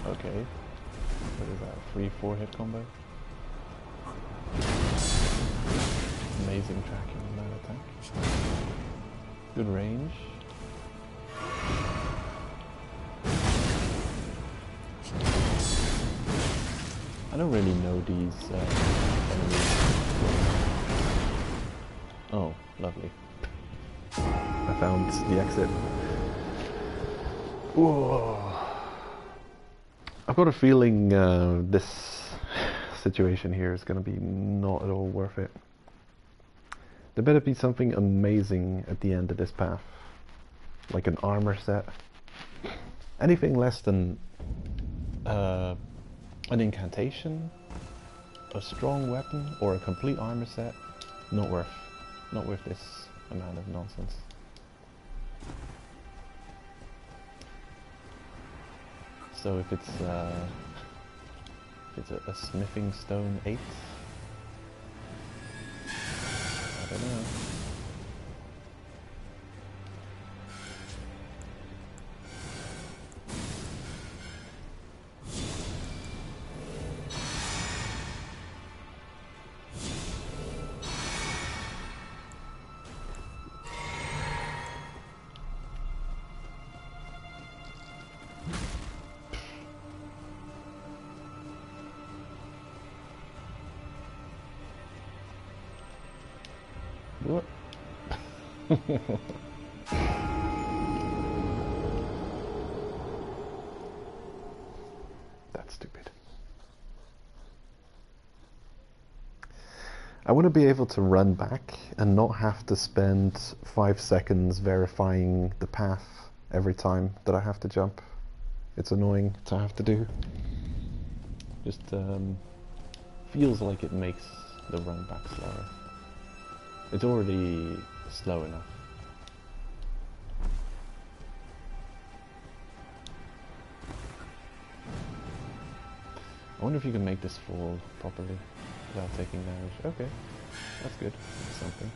Okay. What is that? 3-4 hit combo? Amazing tracking on that attack. Good range. I don't really know these enemies. Oh, lovely. I found the exit. Whoa. I've got a feeling this situation here is going to be not at all worth it. There better be something amazing at the end of this path. Like an armor set. Anything less than an incantation, a strong weapon, or a complete armor set, not worth this amount of nonsense. So if it's a smithing stone 8, I don't know. What? That's stupid. I want to be able to run back and not have to spend 5 seconds verifying the path every time that I have to jump. It's annoying to have to do. Just feels like it makes the run back slower. It's already slow enough. I wonder if you can make this fall properly without taking damage. Okay, that's good. That's something.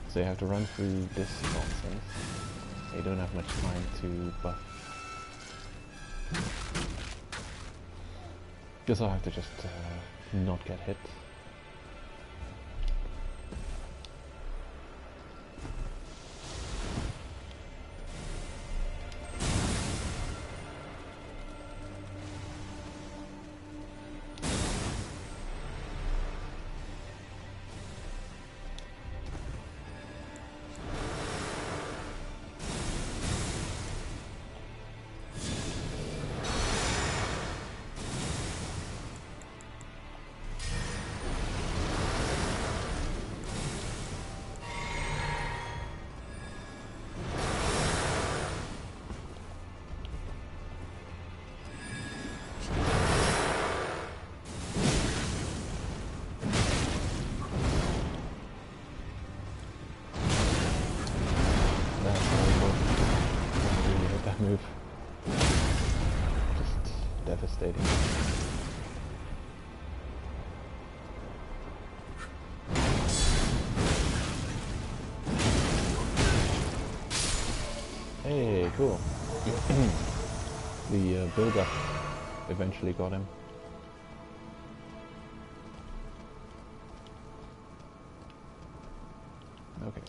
So you have to run through this nonsense. You don't have much time to buff. Guess I'll have to just not get hit. devastating. Hey, cool. The build-up eventually got him. Okay.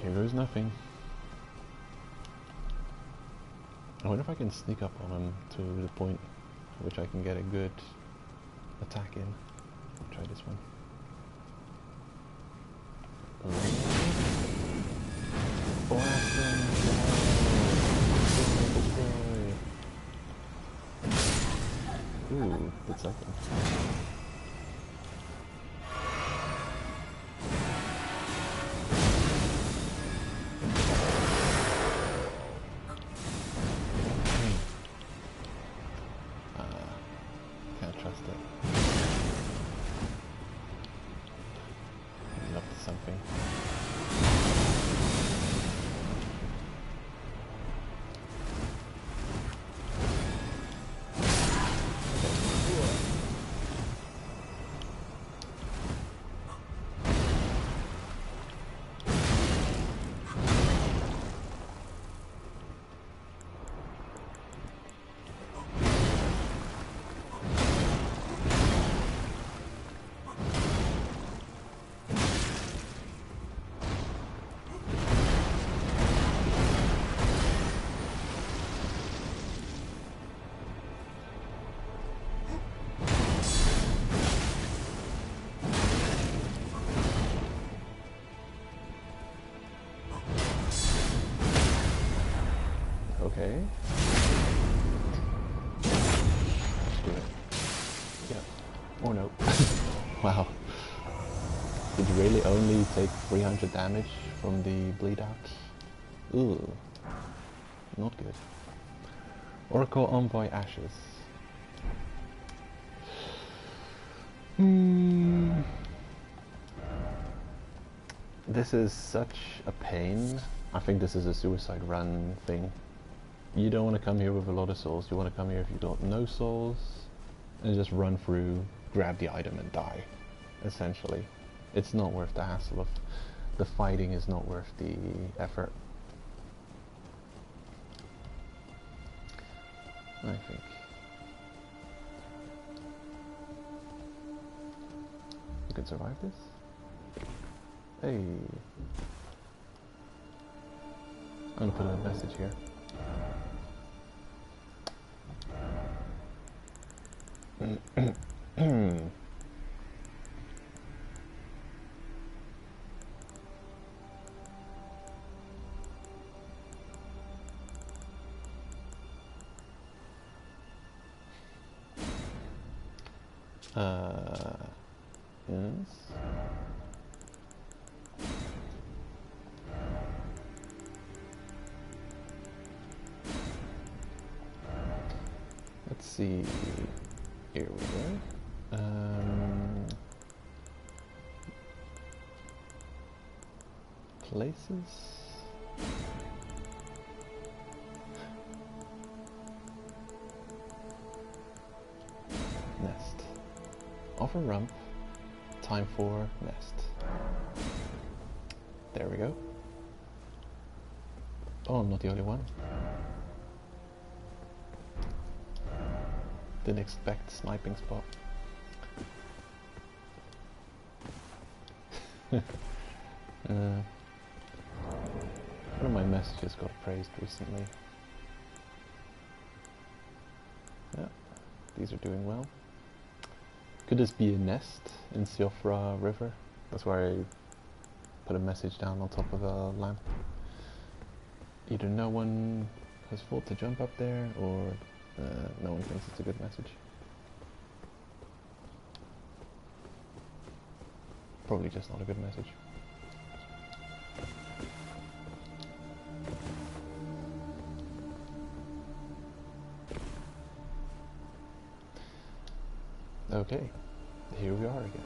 Here goes nothing. I wonder if I can sneak up on him to the point at which I can get a good attack in. Try this one. Blast him! Destroy! Ooh, did something. Can't trust it. He's up to something. Okay. Let's do it. Yeah. Or no. Wow. Did you really only take 300 damage from the bleed out? Ooh. Not good. Oracle Envoy Ashes. This is such a pain. I think this is a suicide run thing. You don't want to come here with a lot of souls. You want to come here if you've got no souls and just run through, grab the item and die. Essentially. It's not worth the hassle of the fighting, is not worth the effort. I think. You can survive this? Hey. I'm gonna put a message here. Yes. Let's see. Here we go. Places. Nest. Offer rump. Time for nest. There we go. Oh, I'm not the only one. Didn't expect sniping spot. One of my messages got praised recently. Yeah, these are doing well. Could this be a nest in Siofra River? That's where I put a message down on top of a lamp. Either no one has thought to jump up there, or no one thinks it's a good message. Probably just not a good message. Okay, here we are again.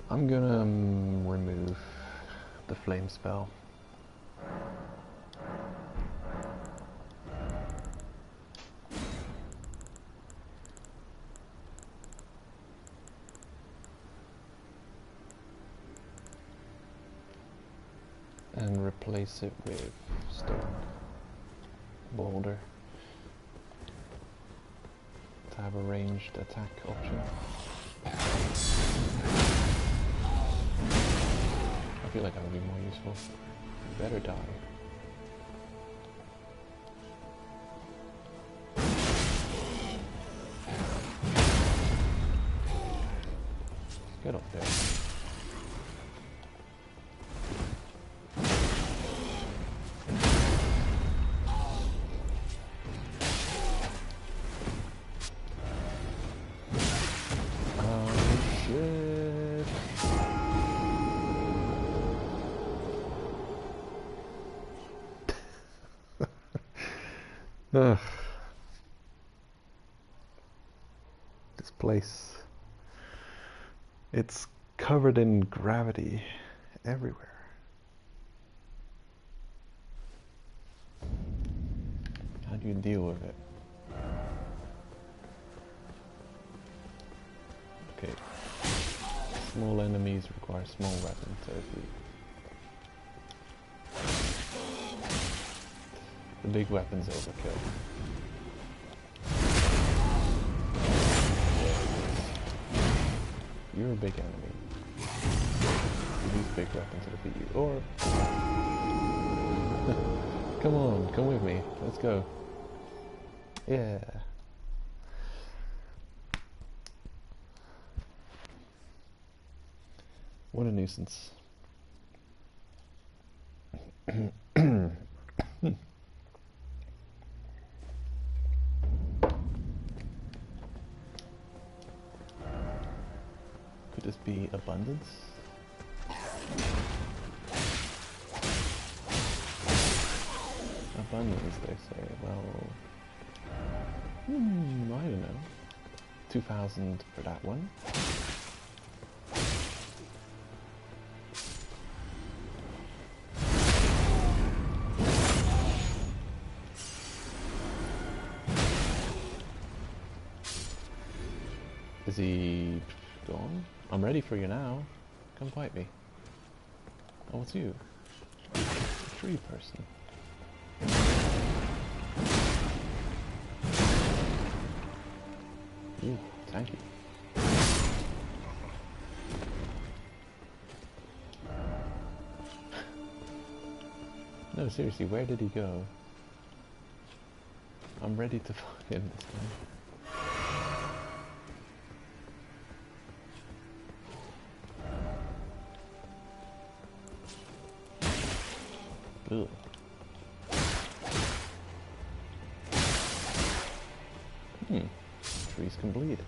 I'm gonna remove the flame spell. And replace it with stone boulder to have a ranged attack option. I feel like that would be more useful. You better die. Get up there. Ugh. This place, it's covered in gravity everywhere. How do you deal with it? Okay. Small enemies require small weapons, so the big weapons overkill. You're a big enemy. You use big weapons to defeat you. Or come on, come with me. Let's go. Yeah. What a nuisance. Could this be abundance? Abundance, they say. Well, I don't know. 2,000 for that one. Is he gone? I'm ready for you now. Come fight me. Oh, it's you. A tree person. Ooh, thank you. No, seriously, where did he go? I'm ready to fuck him this time. Ugh. Trees can bleed.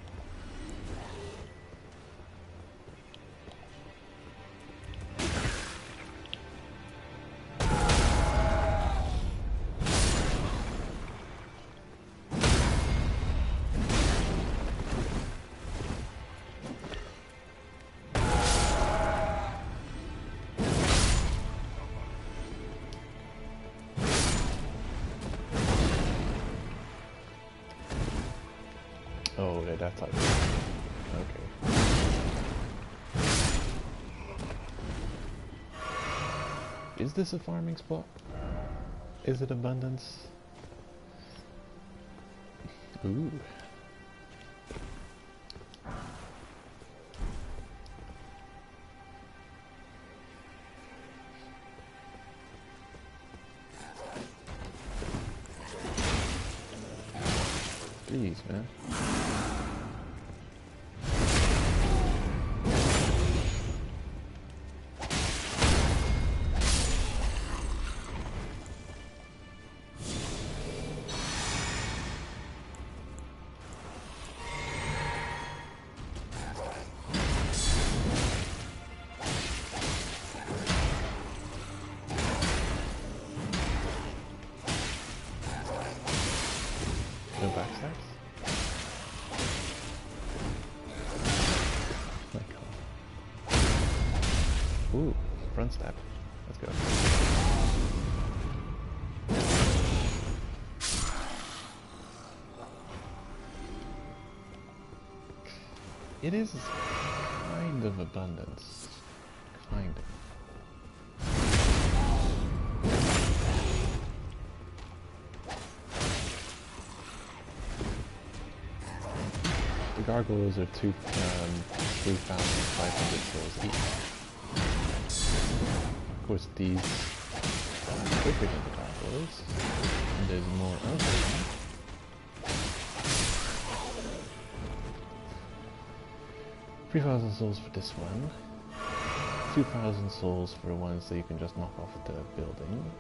Oh, yeah, that's like... Okay. Is this a farming spot? Is it abundance? Ooh. Jeez, man. Ooh, front step. Let's go. It is kind of abundance. Kind of. The gargoyles are 3,500 souls each. Of course, these are quicker than the gargoyles, and there's more of them. 3,000 souls for this one. 2,000 souls for the ones that you can just knock off the building.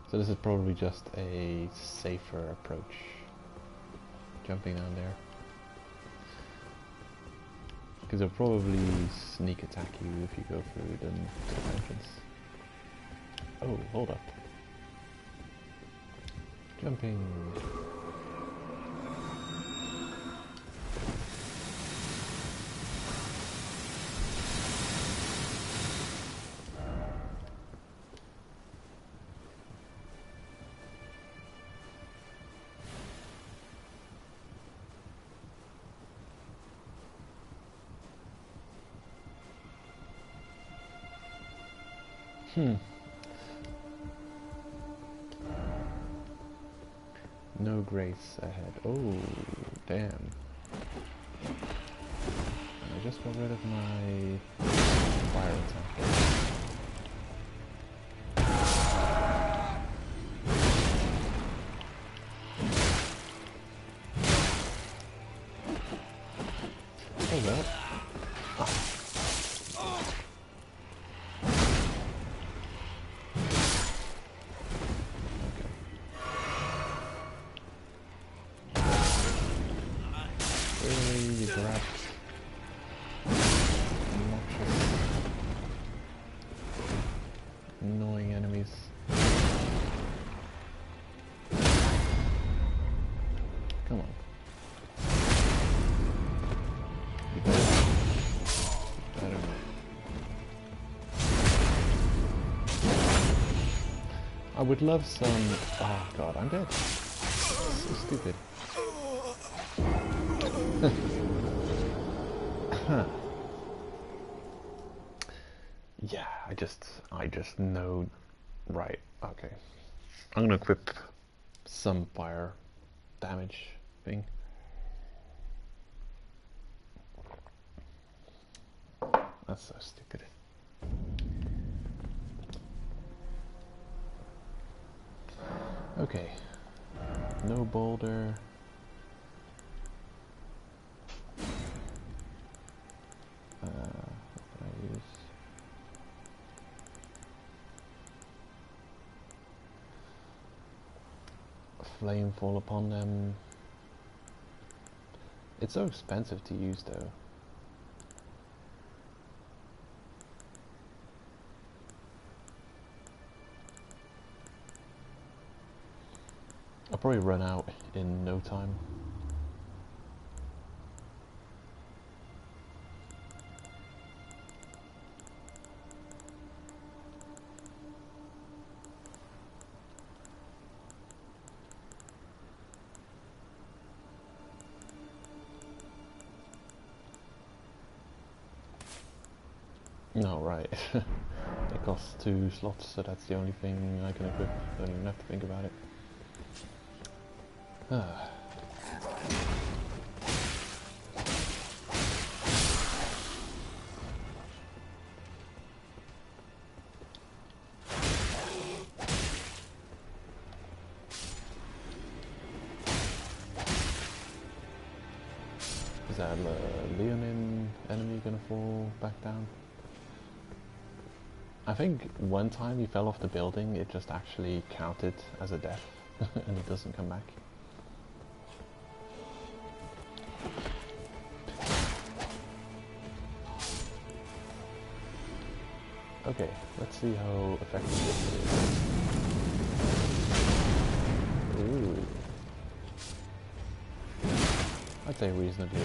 So this is probably just a safer approach. Jumping down there. Because they'll probably sneak attack you if you go through the entrance. Oh, hold up. Jumping. No grace ahead. Oh, damn. I just got rid of my fire attack. Oh well. Annoying enemies. Come on. You better. Better not. I would love some. Oh god, I'm dead. So stupid. Yeah, I just know. Right, okay. I'm gonna equip some fire damage thing. That's so stupid. Okay. No boulder. What can I use? Flame fall upon them. It's so expensive to use though. I'll probably run out in no time. No, right. It costs 2 slots, so that's the only thing I can equip. Don't even have to think about it. Is that Leonin enemy gonna fall back down? I think one time he fell off the building, it just actually counted as a death and he doesn't come back. Okay, let's see how effective this is. Ooh. I'd say reasonably,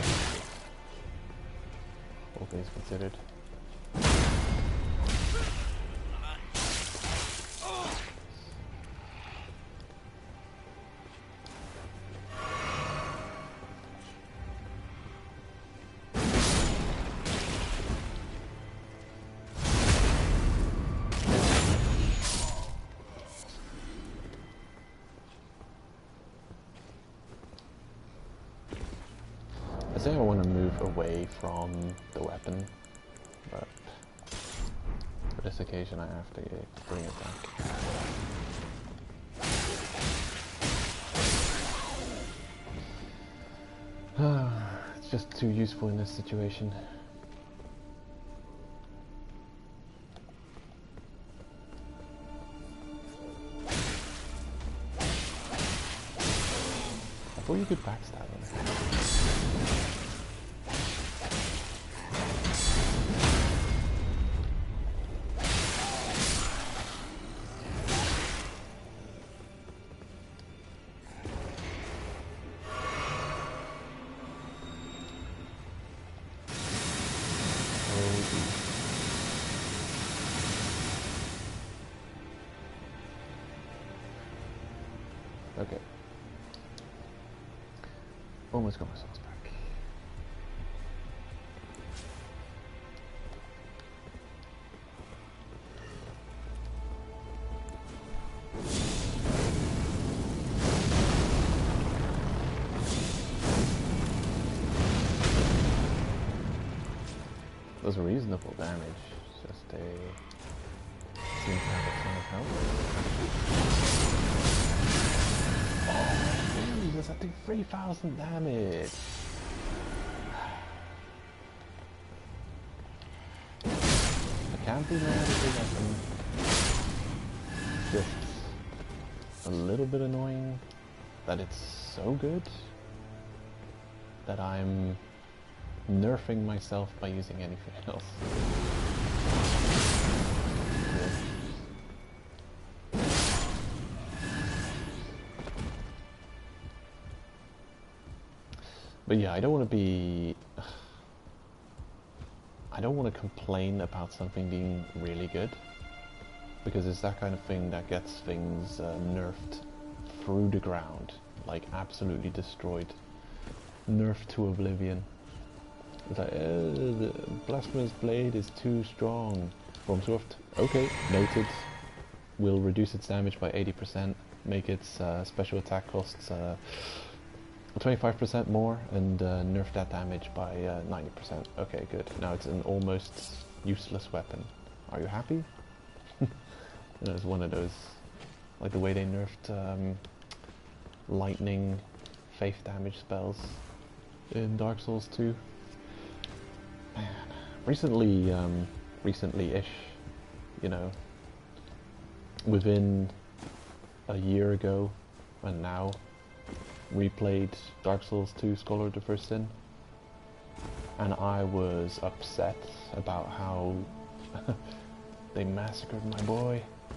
all things considered. I say I want to move away from the weapon, but for this occasion I have to bring it back. It's just too useful in this situation. I thought you could backstab him. Okay. Almost got my sauce back. That was reasonable damage. It's just a... seems to have a ton of health. Oh, does that do 3,000 damage? I can't be mad at the weapon. Just a little bit annoying that it's so good that I'm nerfing myself by using anything else. But yeah, I don't want to be... I don't want to complain about something being really good, because it's that kind of thing that gets things nerfed through the ground, like absolutely destroyed, nerfed to oblivion. It's like, the Blasphemous Blade is too strong. FromSoft, okay, noted. Will reduce its damage by 80%, make its special attack costs 25% more, and nerf that damage by 90%. Okay, good. Now it's an almost useless weapon. Are you happy? It's one of those, like the way they nerfed lightning faith damage spells in Dark Souls 2. Man, recently-ish, you know, within a year ago and now, replayed Dark Souls 2 Scholar of the First Sin, and I was upset about how they massacred my boy.